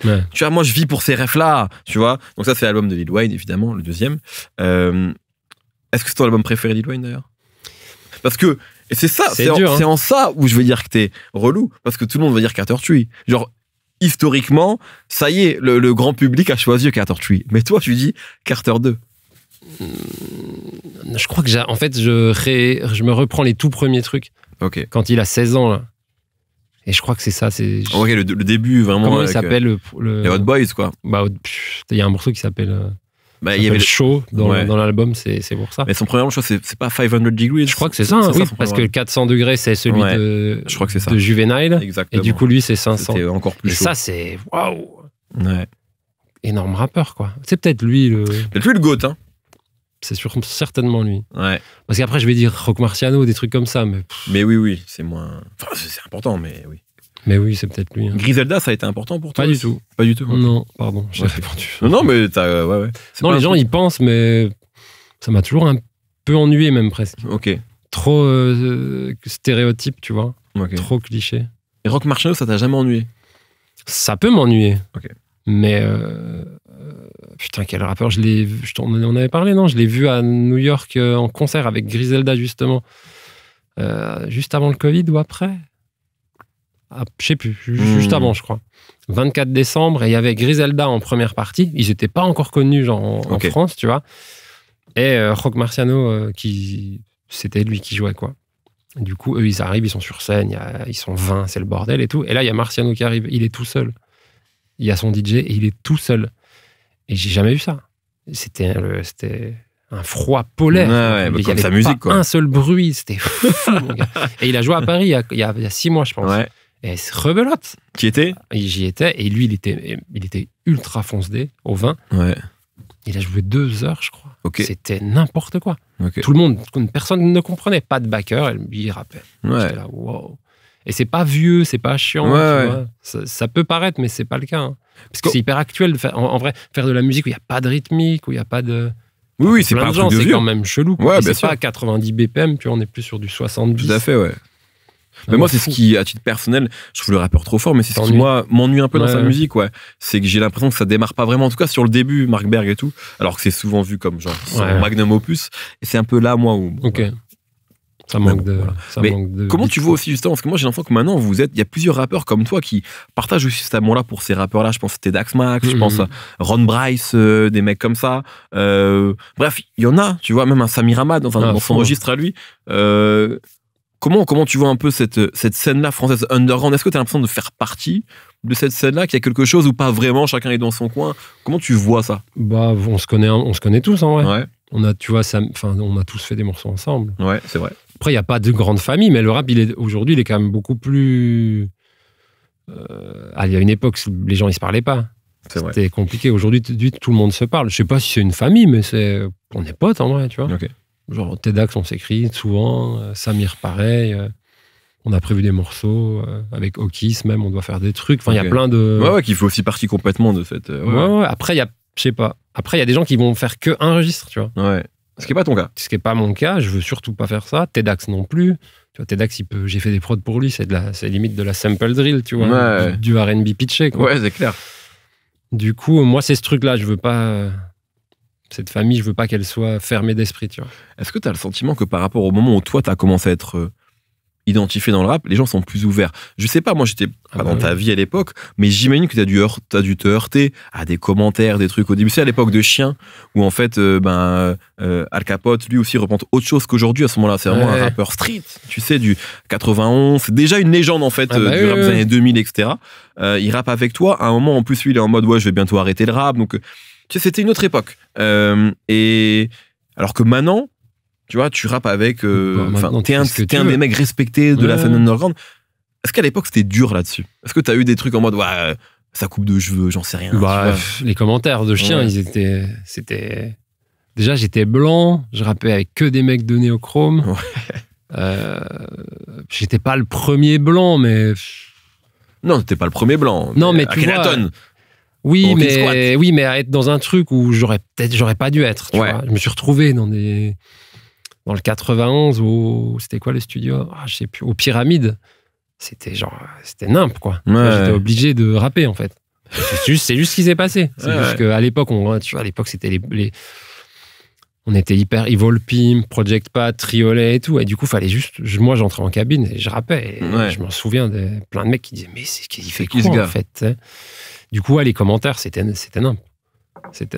B: Ouais.
A: Tu vois, moi je vis pour ces refs-là, tu vois. Donc ça c'est l'album de Lil Wayne, évidemment, le deuxième. Est-ce que c'est ton album préféré Lil Wayne d'ailleurs? Parce que, et c'est ça, c'est en ça où je veux dire que t'es relou, parce que tout le monde va dire Carter 3. Genre, historiquement, ça y est, le grand public a choisi Carter 3. Mais toi, tu dis Carter 2.
B: Je crois que je me reprends les tout premiers trucs.
A: Ok.
B: Quand il a 16 ans, là. Et je crois que c'est ça.
A: Ok, le début, vraiment.
B: Comment il s'appelle
A: les Hot Boys, quoi.
B: Bah, il y a un morceau qui s'appelle...
A: il y avait
B: Show dans l'album, c'est pour ça.
A: Mais son premier album, je crois, c'est pas 500 Degrees.
B: Je crois que c'est ça, oui, parce que 400 degrés, c'est celui
A: je crois que c'est ça.
B: de Juvenile.
A: Exactement.
B: Et du coup, lui, c'est 500.
A: C'était encore plus chaud.
B: Et ça, c'est waouh.
A: Ouais.
B: Énorme rappeur, quoi. C'est peut-être lui
A: peut-être lui le GOAT, hein.
B: C'est certainement lui.
A: Ouais.
B: Parce qu'après, je vais dire Rock Marciano, des trucs comme ça,
A: mais oui, c'est moins. Enfin, c'est important, mais oui.
B: Mais oui, c'est peut-être lui. Hein.
A: Griselda, ça a été important pour toi?
B: Pas du tout.
A: Pas du tout.
B: Non, pardon, j'ai répondu.
A: Non, mais t'as. Ouais.
B: Non, les gens, ils pensent, mais ça m'a toujours un peu ennuyé, même presque.
A: Ok.
B: Trop stéréotype, tu vois.
A: Okay.
B: Trop cliché.
A: Et Rock Marciano, ça t'a jamais ennuyé?
B: Ça peut m'ennuyer.
A: Ok.
B: Mais. Putain, quel rappeur, on en avait parlé, non? Je l'ai vu à New York en concert avec Griselda, justement. Juste avant le Covid ou après? Je sais plus, juste avant, je crois. 24 décembre, et il y avait Griselda en première partie. Ils n'étaient pas encore connus genre, en France, tu vois. Et Rock Marciano, c'était lui qui jouait, quoi. Du coup, eux, ils arrivent, ils sont sur scène, ils sont 20, c'est le bordel et tout. Et là, il y a Marciano qui arrive, il est tout seul. Il y a son DJ et il est tout seul. Et j'ai jamais vu ça. C'était un froid polaire.
A: Il
B: y avait
A: sa musique,
B: pas un seul bruit. C'était fou, mon gars. Et il a joué à Paris il y a 6 mois, je pense.
A: Ouais.
B: Et c'est rebelote.
A: Qui était?
B: J'y étais. Et lui, il était ultra fonce-dé au vin.
A: Ouais.
B: Il a joué 2 heures, je crois.
A: Okay.
B: C'était n'importe quoi.
A: Okay.
B: Tout le monde, personne ne comprenait. Pas de backer. Il rappelle.
A: Ouais.
B: J'étais là, wow. Et c'est pas vieux, c'est pas chiant.
A: Ouais,
B: tu vois. Ça peut paraître, mais c'est pas le cas. Hein. Parce que c'est hyper actuel. En vrai, faire de la musique où il n'y a pas de rythmique, où il n'y a pas de...
A: Oui, c'est pas un truc de vieux.
B: C'est quand même chelou.
A: Ouais,
B: et c'est pas à 90 BPM, tu vois, on est plus sur du 70.
A: Tout à fait, ouais. Mais moi, c'est ce qui, à titre personnel, je trouve le rappeur trop fort, mais c'est ce qui, moi, m'ennuie un peu dans sa musique, ouais. C'est que j'ai l'impression que ça démarre pas vraiment, en tout cas sur le début, Mark Berg et tout, alors que c'est souvent vu comme genre son magnum opus, et c'est un peu là, moi, où...
B: Ok. Ça manque de
A: comment tu vois aussi justement, parce que moi j'ai l'impression que maintenant il y a plusieurs rappeurs comme toi qui partagent aussi cet amour-là pour ces rappeurs-là. Je pense à Dax Max, je pense à Ron Bryce, des mecs comme ça. Bref, il y en a, tu vois, même un Samir Hamad, enfin dans son registre à lui. Comment tu vois un peu cette scène-là française underground? Est-ce que tu as l'impression de faire partie de cette scène-là, qu'il y a quelque chose ou pas vraiment, chacun est dans son coin? Comment tu vois ça?
B: Bah, on se connaît tous en vrai.
A: Ouais.
B: On a, tu vois, on a tous fait des morceaux ensemble.
A: Ouais, c'est vrai.
B: Après, il n'y a pas de grande famille, mais le rap, aujourd'hui, il est quand même beaucoup plus... il y a une époque, les gens, ils se parlaient pas. C'était compliqué. Aujourd'hui, tout le monde se parle. Je sais pas si c'est une famille, mais on est potes, en vrai, tu vois.
A: Okay.
B: Genre, TEDx, on s'écrit souvent. Samir, pareil. On a prévu des morceaux. Avec Okis, même, on doit faire des trucs. Enfin, il y a plein de...
A: Ouais, qui fait aussi partie complètement de cette...
B: Ouais. Après, je sais pas. Après, il y a des gens qui vont faire que un registre, tu vois.
A: Ouais. Ce qui n'est pas ton cas.
B: Ce qui n'est pas mon cas, je veux surtout pas faire ça. TEDx non plus. Tu vois, TEDx, j'ai fait des prods pour lui, c'est limite de la sample drill, tu vois.
A: Ouais.
B: Du R&B pitché, quoi.
A: Ouais, c'est clair.
B: Du coup, moi, c'est ce truc-là, je veux pas... Cette famille, je veux pas qu'elle soit fermée d'esprit, tu vois.
A: Est-ce que tu as le sentiment que par rapport au moment où toi, tu as commencé à être... identifié dans le rap, les gens sont plus ouverts. Je sais pas, moi j'étais pas dans ta vie à l'époque, mais j'imagine que t'as dû te heurter à des commentaires, des trucs au début. C'est à l'époque de Chien, où en fait, Al Capote, lui aussi, représente autre chose qu'aujourd'hui. À ce moment-là, c'est vraiment un rappeur street, tu sais, du 91. C'est déjà une légende, en fait, du rap des années 2000, etc. Il rappe avec toi. À un moment, en plus, lui, il est en mode, ouais, je vais bientôt arrêter le rap. Donc, tu sais, c'était une autre époque. Et alors que maintenant, tu vois, tu rappes avec... t'es un des mecs respectés de la scène underground. Est-ce qu'à l'époque, c'était dur là-dessus? Est-ce que t'as eu des trucs en mode, ouais, sa coupe de cheveux, j'en sais rien.
B: Les commentaires de Chien, c'était... Déjà, j'étais blanc, je rappais avec que des mecs de Néochrome. J'étais pas le premier blanc, mais...
A: Non, t'étais pas le premier blanc.
B: Non, mais tu vois... Oui,
A: Walking
B: mais
A: Squat.
B: oui, mais à être dans un truc où j'aurais pas dû être. Tu vois. Je me suis retrouvé dans le 91 c'était quoi le studio? Je sais plus, aux Pyramides. C'était nimp, quoi. J'étais obligé de rapper, en fait. C'est juste ce qui s'est passé. C'est juste qu'à l'époque, c'était on était hyper Evil Pimp, Project Pat, Triolet et tout. Et du coup, fallait juste. Moi, j'entrais en cabine et je rappais. Et je m'en souviens de plein de mecs qui disaient, mais il fait quoi, en fait? Du coup, les commentaires, c'était nimp.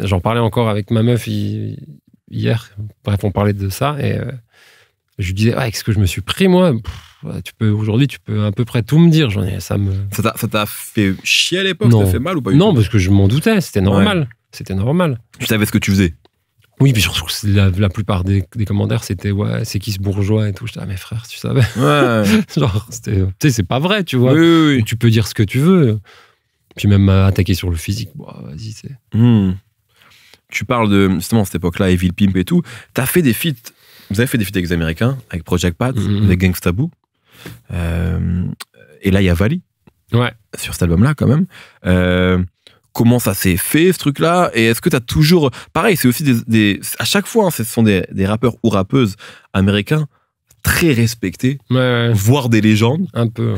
B: J'en parlais encore avec ma meuf hier. Bref, on parlait de ça. Et je lui disais, qu'est-ce que je me suis pris, moi? Aujourd'hui, tu peux à peu près tout me dire. Ça
A: t'a fait chier à l'époque? Ça t'a fait mal ou pas?
B: Non, parce que je m'en doutais. C'était normal. Ouais. C'était normal.
A: Tu savais ce que tu faisais?
B: Oui, puis je trouve que la plupart des commentaires, c'était c'est qui ce bourgeois et tout. Je disais, mes frères, tu savais.
A: Ouais.
B: Genre, c'est pas vrai, tu vois.
A: Oui.
B: Tu peux dire ce que tu veux. Puis même attaquer sur le physique, vas-y, c'est.
A: Tu parles de, justement, cette époque-là, Evil Pimp et tout. Vous avez fait des feats avec les Américains, avec Project Pat, avec Gangsta Boo. Et là, il y a Vali.
B: Ouais.
A: Sur cet album-là, quand même. Comment ça s'est fait, ce truc-là? Et est-ce que tu as toujours... Pareil, c'est aussi à chaque fois, ce sont des rappeurs ou rappeuses américains très respectés, voire des légendes.
B: Un peu.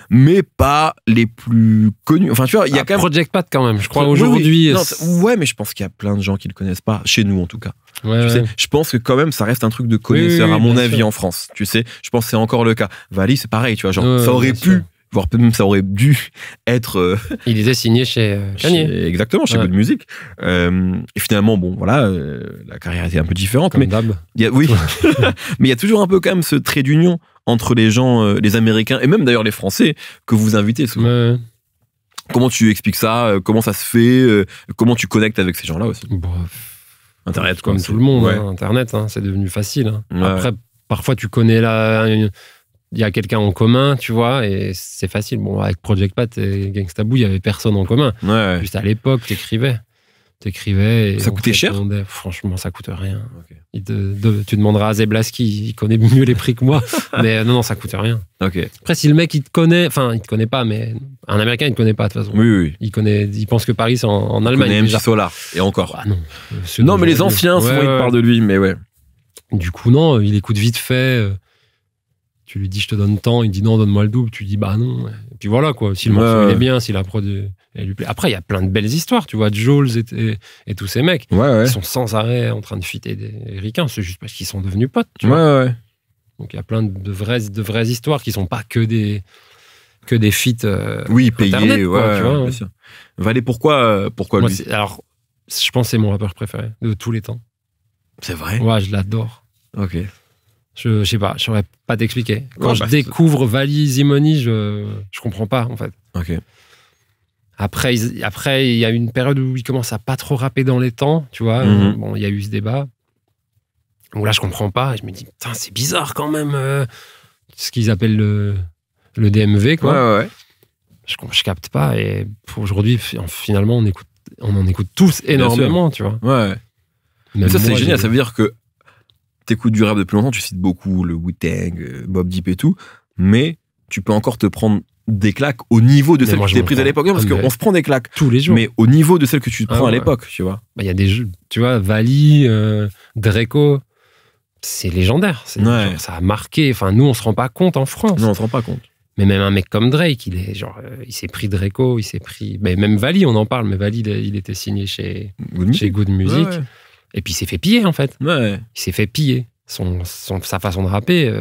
A: Mais pas les plus connus. Enfin, tu vois, il y a quand même...
B: Project Pat, quand même, je crois, aujourd'hui.
A: Ouais, mais je pense qu'il y a plein de gens qui le connaissent pas, chez nous en tout cas.
B: Tu
A: sais, je pense que quand même, ça reste un truc de connaisseur, à mon avis, en France. Tu sais, je pense que c'est encore le cas. Vali, c'est pareil, tu vois, genre, ça aurait pu... voire même ça aurait dû être...
B: il était signé chez Kanye.
A: Exactement, chez Good Music. Et finalement, bon, voilà, la carrière était un peu différente.
B: Comme d'hab.
A: Oui, mais il y a toujours un peu quand même ce trait d'union entre les gens, les Américains, et même d'ailleurs les Français, que vous invitez souvent.
B: Ouais.
A: Comment tu expliques ça? Comment ça se fait? Comment tu connectes avec ces gens-là aussi? Internet, quoi.
B: Comme tout le monde, Internet, c'est devenu facile. Après, parfois, tu connais il y a quelqu'un en commun, tu vois, et c'est facile. Bon, avec Project Pat et Gangsta Boo, il y avait personne en commun. Juste à l'époque, t'écrivais. Et
A: ça coûtait cher?
B: Franchement, ça coûte rien. Tu demanderas à Zeblaski, il connaît mieux les prix que moi. Mais non, ça coûte rien. Après, si le mec, il te connaît pas, mais un Américain, il te connaît pas, de toute façon.
A: Oui.
B: Il pense que Paris, c'est en Allemagne.
A: Il connaît MC Solar, et encore.
B: Non,
A: mais les anciens, souvent, ils parlent de lui, mais ouais.
B: Du coup, non, il écoute vite fait. Tu lui dis, je te donne tant, il dit non, donne-moi le double. Tu dis, bah non. Et puis voilà, quoi. Si le morceau il est bien, si la prod elle lui plaît. Après, il y a plein de belles histoires, tu vois. Jules et tous ces mecs. Ils sont sans arrêt en train de fitter des ricains. C'est juste parce qu'ils sont devenus potes, tu vois. Donc il y a plein de vraies histoires qui sont pas que des feats.
A: Payés,
B: Internet, quoi, tu vois,
A: bien sûr. Valé, pourquoi
B: moi,
A: lui?
B: Alors, je pense que c'est mon rappeur préféré de tous les temps.
A: C'est vrai?
B: Ouais, je l'adore.
A: Ok.
B: Je sais pas, je saurais pas t'expliquer. Quand je découvre Vali, Zimoni, je comprends pas, en fait.
A: Ok.
B: Après, il y a une période où il commence à pas trop rapper dans les temps, tu vois. Bon, il y a eu ce débat. Où là, je comprends pas. Et je me dis, putain, c'est bizarre quand même. Ce qu'ils appellent le DMV, quoi.
A: Ouais.
B: Je capte pas. Et aujourd'hui, finalement, on en écoute tous énormément, tu vois.
A: Ouais. Mais ça, c'est génial. Ça veut dire que t'écoutes du rap depuis longtemps, tu cites beaucoup le Wu-Tang, Mobb Deep et tout, mais tu peux encore te prendre des claques au niveau de celles que tu t'es prises à l'époque. Parce qu'on se prend des claques
B: tous les jours.
A: Mais au niveau de celles que tu te prends à l'époque, tu vois.
B: Il y a des jeux, tu vois, Vali, Draco, c'est légendaire. Genre, ça a marqué. Enfin, nous, on se rend pas compte en France.
A: Non, on se rend pas compte.
B: Mais même un mec comme Drake, il s'est pris Draco, il s'est pris. Mais même Vali, on en parle, mais Vali, il était signé chez Good Music. Ouais. Et puis il s'est fait piller, en fait.
A: Ouais.
B: Il s'est fait piller. Sa façon de rapper,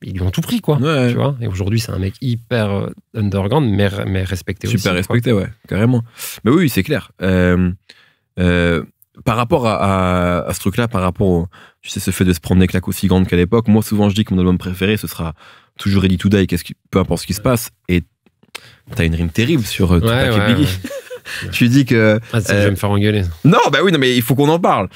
B: ils lui ont tout pris, quoi.
A: Ouais.
B: Tu vois. Et aujourd'hui, c'est un mec hyper underground, mais respecté aussi.
A: Super respecté, quoi. Ouais, carrément. Mais oui, c'est clair. Par rapport à ce truc-là, par rapport au, ce fait de se prendre des claques aussi grandes qu'à l'époque, moi, souvent, je dis que mon album préféré, ce sera toujours Ready to Die, peu importe ce qui se passe. Et t'as une rime terrible sur Tupac et Biggie. Tu dis que...
B: je vais me faire engueuler.
A: Non, mais il faut qu'on en parle.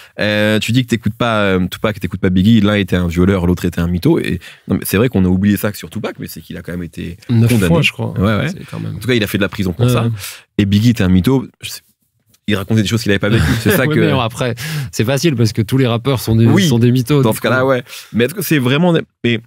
A: Tu dis que t'écoutes pas Tupac, t'écoutes pas Biggie. L'un était un violeur, l'autre était un mytho. Et non, mais c'est vrai qu'on a oublié ça sur Tupac, mais c'est qu'il a quand même été
B: 9
A: condamné.
B: fois, je crois.
A: Ouais.
B: Quand même...
A: En tout cas, il a fait de la prison pour ça. Et Biggie était un mytho. Il racontait des choses qu'il n'avait pas vécues. C'est ça que...
B: Mais après, c'est facile parce que tous les rappeurs sont des mythos.
A: Dans ce cas-là, ouais. Mais est-ce que c'est vraiment... Mais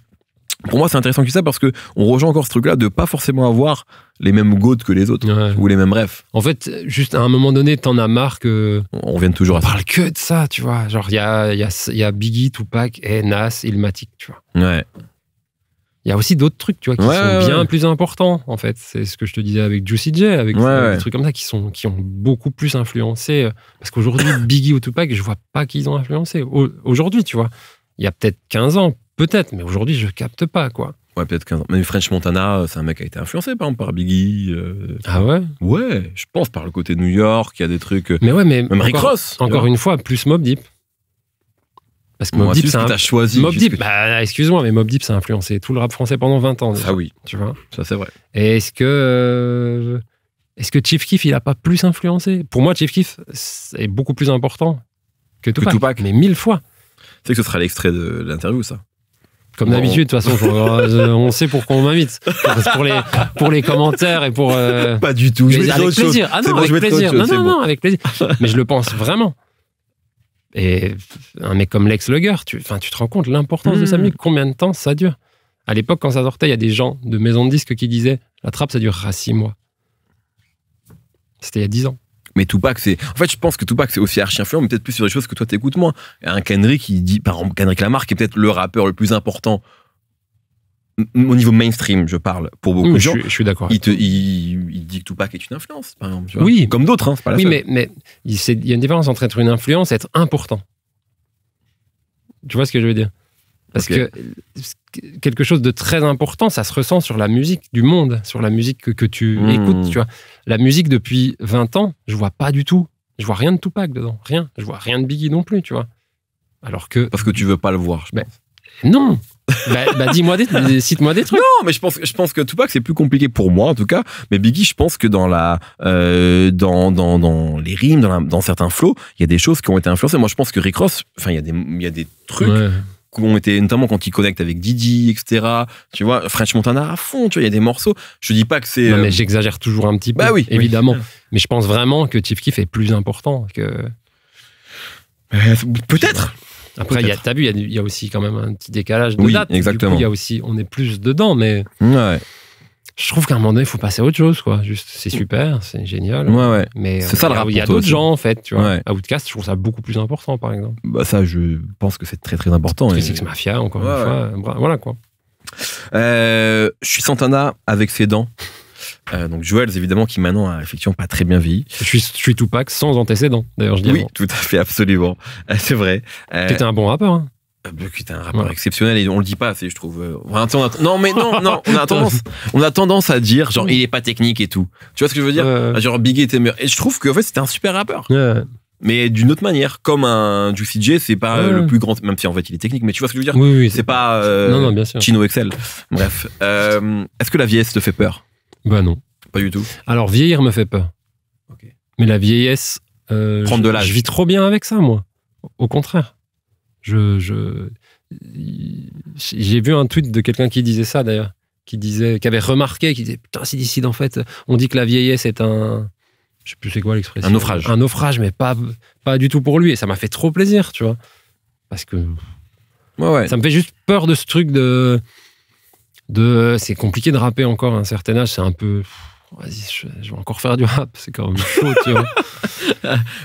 A: pour moi, c'est intéressant que ça parce que on rejoint encore ce truc-là de pas forcément avoir les mêmes goûts que les autres ou les mêmes refs.
B: En fait, juste à un moment donné, t'en as marre que
A: on revienne toujours à ça.
B: On parle que de ça, tu vois. Genre, il y a Biggie, Tupac et Nas, Illmatic, tu vois.
A: Ouais.
B: Il y a aussi d'autres trucs, tu vois, qui sont bien plus importants, en fait. C'est ce que je te disais avec Juicy J, avec des trucs comme ça qui ont beaucoup plus influencé. Parce qu'aujourd'hui, Biggie ou Tupac, je vois pas qu'ils ont influencé. Aujourd'hui, tu vois. Il y a peut-être 15 ans, peut-être, mais aujourd'hui, je capte pas, quoi.
A: Ouais, peut-être 15 ans. Mais French Montana, c'est un mec qui a été influencé, par exemple, par Biggie.
B: Ah ouais?
A: Ouais, je pense, par le côté de New York, il y a des trucs...
B: Mais ouais, mais...
A: Même Rick Ross.
B: Encore une fois, plus Mobb Deep. Parce que Mobb Deep,
A: c'est choisi.
B: Mobb Deep, excuse-moi, mais Mobb Deep, ça a influencé tout le rap français pendant 20 ans.
A: Ah oui.
B: Tu vois?
A: Ça, c'est vrai.
B: Et est-ce que Chief Keef, il a pas plus influencé? Pour moi, Chief Keef, c'est beaucoup plus important que Tupac. Mais 1000 fois.
A: C'est que ce sera l'extrait de l'interview, ça.
B: Comme d'habitude, de toute façon, on sait pourquoi on m'invite. Pour les commentaires et pour...
A: Pas du tout. Je
B: avec plaisir. Ah non, avec plaisir. Non, avec plaisir. Mais je le pense vraiment. Et un mec comme Lex Luger, tu te rends compte l'importance de sa musique, combien de temps ça dure. À l'époque, quand ça sortait, il y a des gens de maisons de disques qui disaient la trappe, ça durera 6 mois. C'était il y a 10 ans.
A: Mais Tupac, c'est... En fait, je pense que Tupac, c'est aussi archi-influent, mais peut-être plus sur des choses que toi, t'écoutes moins. Un Kendrick, qui dit... Par exemple, Kendrick Lamar, qui est peut-être le rappeur le plus important au niveau mainstream, je parle, pour beaucoup de gens.
B: Je suis d'accord.
A: Il dit que Tupac est une influence, par exemple. Tu vois.
B: Oui.
A: Comme d'autres, hein, c'est pas la seule.
B: Mais il y a une différence entre être une influence et être important. Tu vois ce que je veux dire? Parce que quelque chose de très important, ça se ressent sur la musique du monde, sur la musique que tu écoutes, tu vois. La musique, depuis 20 ans, je vois pas du tout. Je vois rien de Tupac dedans, rien. Je vois rien de Biggie non plus, tu vois. Alors que...
A: Parce que tu veux pas le voir, je pense.
B: Non. Cite-moi des trucs.
A: Non, mais je pense que Tupac, c'est plus compliqué pour moi, en tout cas. Mais Biggie, je pense que dans les rimes, dans certains flows, il y a des choses qui ont été influencées. Moi, je pense que Rick Ross, enfin, il y a des trucs... Ouais. Qui ont été, notamment quand il connecte avec Didi, etc. Tu vois, French Montana à fond, tu vois, il y a des morceaux. Je dis pas que c'est...
B: Non, mais j'exagère toujours un petit peu,
A: bah oui,
B: évidemment. Oui. Mais je pense vraiment que Chief Keef est plus important que...
A: Peut-être.
B: Après, t'as vu, il y a aussi quand même un petit décalage de date.
A: Exactement.
B: Du coup, il y a aussi, on est plus dedans, mais...
A: Ouais.
B: Je trouve qu'à un moment donné, il faut passer à autre chose, quoi. Juste, c'est super, c'est génial.
A: Ouais.
B: Mais
A: c'est ça le rapport.
B: Il y a d'autres gens, en fait, tu vois. Outkast, je trouve ça beaucoup plus important, par exemple.
A: Bah ça, je pense que c'est très très important.
B: Six Mafia, encore une fois. Voilà, quoi.
A: Je suis Santana avec ses dents. Donc Joël, évidemment, qui maintenant a effectivement pas très bien vieilli.
B: Je suis Tupac sans antécédents, d'ailleurs, je dis.
A: Oui, tout à fait, absolument. C'est vrai.
B: T'étais un bon rappeur, hein.
A: C'était un rappeur exceptionnel et on le dit pas assez, je trouve. Non, on a tendance à dire genre il est pas technique et tout. Tu vois ce que je veux dire? Genre Biggie était meilleur. Et je trouve qu'en fait c'était un super rappeur. Mais d'une autre manière, comme un Juicy J, c'est pas le plus grand, même si en fait il est technique, mais tu vois ce que je veux dire?
B: Oui,
A: c'est pas
B: non, bien sûr.
A: Chino Excel. Bref, est-ce que la vieillesse te fait peur?
B: Bah non.
A: Pas du tout.
B: Alors vieillir me fait peur. Okay. Mais la vieillesse,
A: prendre de l'âge.
B: Je vis trop bien avec ça, moi. Au contraire. J'ai vu un tweet de quelqu'un qui disait ça d'ailleurs, qui avait remarqué, qui disait putain, si d'ici en fait, on dit que la vieillesse est un, je sais plus c'est quoi l'expression, un naufrage, mais pas du tout pour lui. Et ça m'a fait trop plaisir, tu vois, parce que ça me fait juste peur de ce truc de c'est compliqué de rapper encore à un certain âge, c'est un peu, vas-y, je vais encore faire du rap, c'est quand même chaud, tu vois.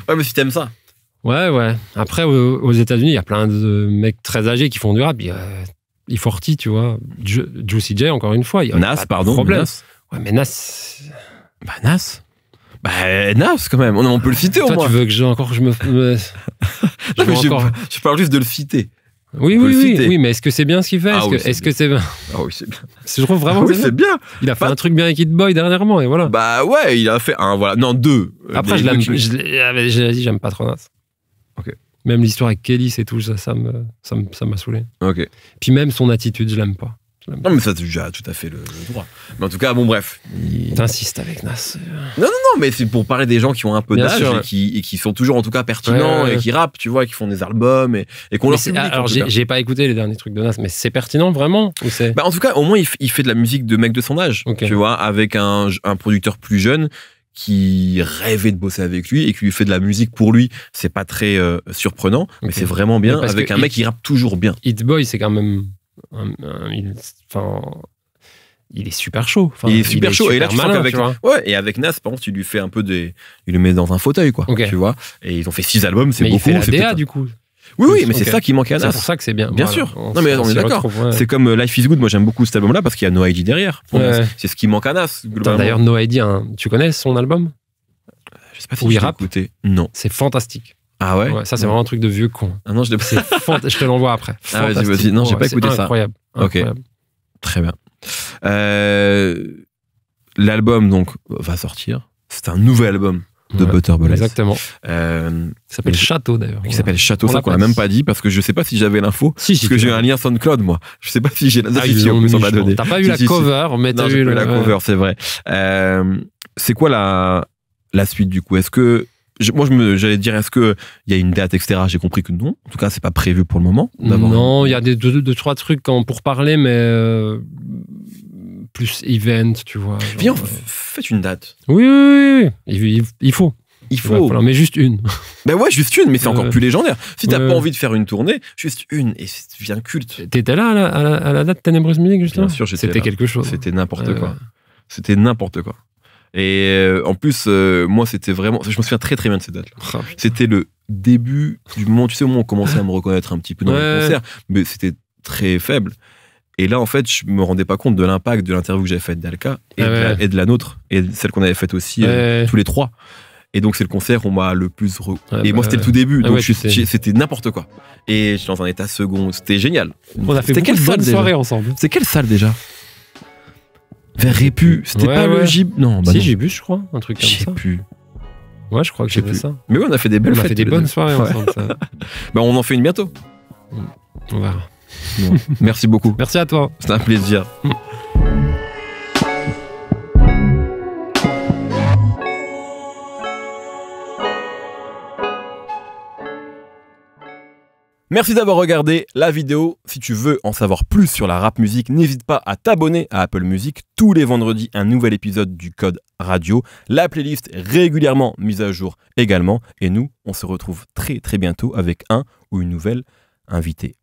A: Ouais, mais si t'aimes ça.
B: Ouais. Après, aux États-Unis, il y a plein de mecs très âgés qui font du rap. E40, tu vois. Juicy J, encore une fois.
A: Nas, pardon.
B: Problème.
A: Nas.
B: Ouais, mais Nas.
A: Nas, quand même. On peut le citer au moins.
B: Toi, tu veux que je me.
A: Je parle juste de le citer.
B: Oui, mais est-ce que c'est bien ce qu'il fait? Est-ce que c'est bien?
A: Ah oui, c'est bien.
B: Je trouve vraiment
A: que c'est bien.
B: Il a fait un truc bien avec Hit Boy dernièrement, et voilà.
A: Bah ouais, il a fait un, voilà. Non, 2.
B: Après, j'ai dit, j'aime pas trop Nas.
A: Ok.
B: Même l'histoire avec Kelly, c'est tout, ça m'a saoulé.
A: Ok.
B: Puis même son attitude, je l'aime pas.
A: Non, mais ça, tu as tout à fait le droit. Mais en tout cas, bon, bref.
B: T'insistes avec Nas.
A: Non, mais c'est pour parler des gens qui ont un peu d'âge et qui sont toujours, en tout cas, pertinents et qui rappent, tu vois, qui font des albums et qu'on leur publie.
B: Alors, j'ai pas écouté les derniers trucs de Nas, mais c'est pertinent, vraiment ou c'est...
A: Bah, en tout cas, au moins, il fait de la musique de mec de son âge, tu vois, avec un producteur plus jeune qui rêvait de bosser avec lui et qui lui fait de la musique pour lui. C'est pas très surprenant, mais c'est vraiment bien avec un mec qui rappe toujours bien.
B: Hit Boy, c'est quand même il est super chaud. Enfin,
A: il est super chaud. Et là, tu sens
B: malin,
A: qu'avec, et avec Nas, par contre, tu lui fais un peu il le met dans un fauteuil, quoi.
B: Okay.
A: Tu vois. Et ils ont fait 6 albums, c'est beaucoup.
B: Mais il fait la DA, du coup.
A: Oui, mais c'est ça qui manquait à Nas.
B: C'est pour ça que c'est bien.
A: Bien sûr. Non, mais on est d'accord. C'est comme Life is Good. Moi, j'aime beaucoup cet album-là parce qu'il y a No ID derrière. C'est ce qui manque à Nas.
B: D'ailleurs, No ID, tu connais son album?
A: Je sais pas si je l'ai écouté. Non.
B: C'est fantastique.
A: Ah ouais?
B: Ça, c'est vraiment un truc de vieux con.
A: Ah non, je
B: te l'envoie après.
A: Ah vas-y. Non, j'ai pas écouté ça.
B: Incroyable.
A: Ok. Très bien. L'album, donc, va sortir. C'est un nouvel album de Butterball.
B: Exactement.
A: Il
B: s'appelle Château, d'ailleurs.
A: Qui s'appelle Château, ça qu'on n'a même pas dit, parce que je sais pas si j'avais l'info. Parce que j'ai eu un lien SoundCloud, moi. Je sais pas si j'ai la
B: on m'a donné. T'as pas eu la cover, mais t'as eu
A: la cover, c'est vrai. C'est quoi la suite, du coup? Est-ce que j'allais dire, est-ce qu'il y a une date, etc. J'ai compris que non. En tout cas, c'est pas prévu pour le moment.
B: Non, il y a deux, trois trucs pour parler, mais plus event, tu vois.
A: Viens, faites une date.
B: Oui. Il faut. Mais juste une.
A: Ben ouais, juste une, mais c'est encore plus légendaire. Si t'as pas envie de faire une tournée, juste une, et c'est bien culte.
B: T'étais là à la date Ténébreuse Musique, justement?
A: Bien sûr, j'étais là.
B: C'était quelque chose.
A: C'était n'importe quoi. C'était n'importe quoi. Et en plus, moi, c'était vraiment... Je me souviens très très bien de cette date-là. C'était le début du moment, tu sais, au moment où on commençait à me reconnaître un petit peu dans les concerts, mais c'était très faible. Et là, en fait, je me rendais pas compte de l'impact de l'interview que j'avais faite d'Alka et de la nôtre, et celle qu'on avait faite aussi tous les trois. Et donc, c'est le concert où on m'a le plus... Et moi, c'était le tout début, donc c'était n'importe quoi. Et j'étais dans un état second, c'était génial.
B: On a fait beaucoup de bonnes soirées ensemble.
A: C'est quelle salle déjà? Vers Répu, c'était pas le Gib... Non,
B: si, Gibus, je crois, un truc comme ça.
A: Je sais plus.
B: Ouais, je crois que j'ai fait ça.
A: Mais oui, on a fait des belles fêtes.
B: On a fait des bonnes soirées ensemble.
A: On en fait une bientôt.
B: On verra.
A: Bon, merci beaucoup.
B: Merci à toi.
A: C'était un plaisir. Merci d'avoir regardé la vidéo. Si tu veux en savoir plus sur la rap musique, n'hésite pas à t'abonner à Apple Music. Tous les vendredis, un nouvel épisode du Code Radio. La playlist est régulièrement mise à jour également. Et nous, on se retrouve très très bientôt avec un ou une nouvelle invitée.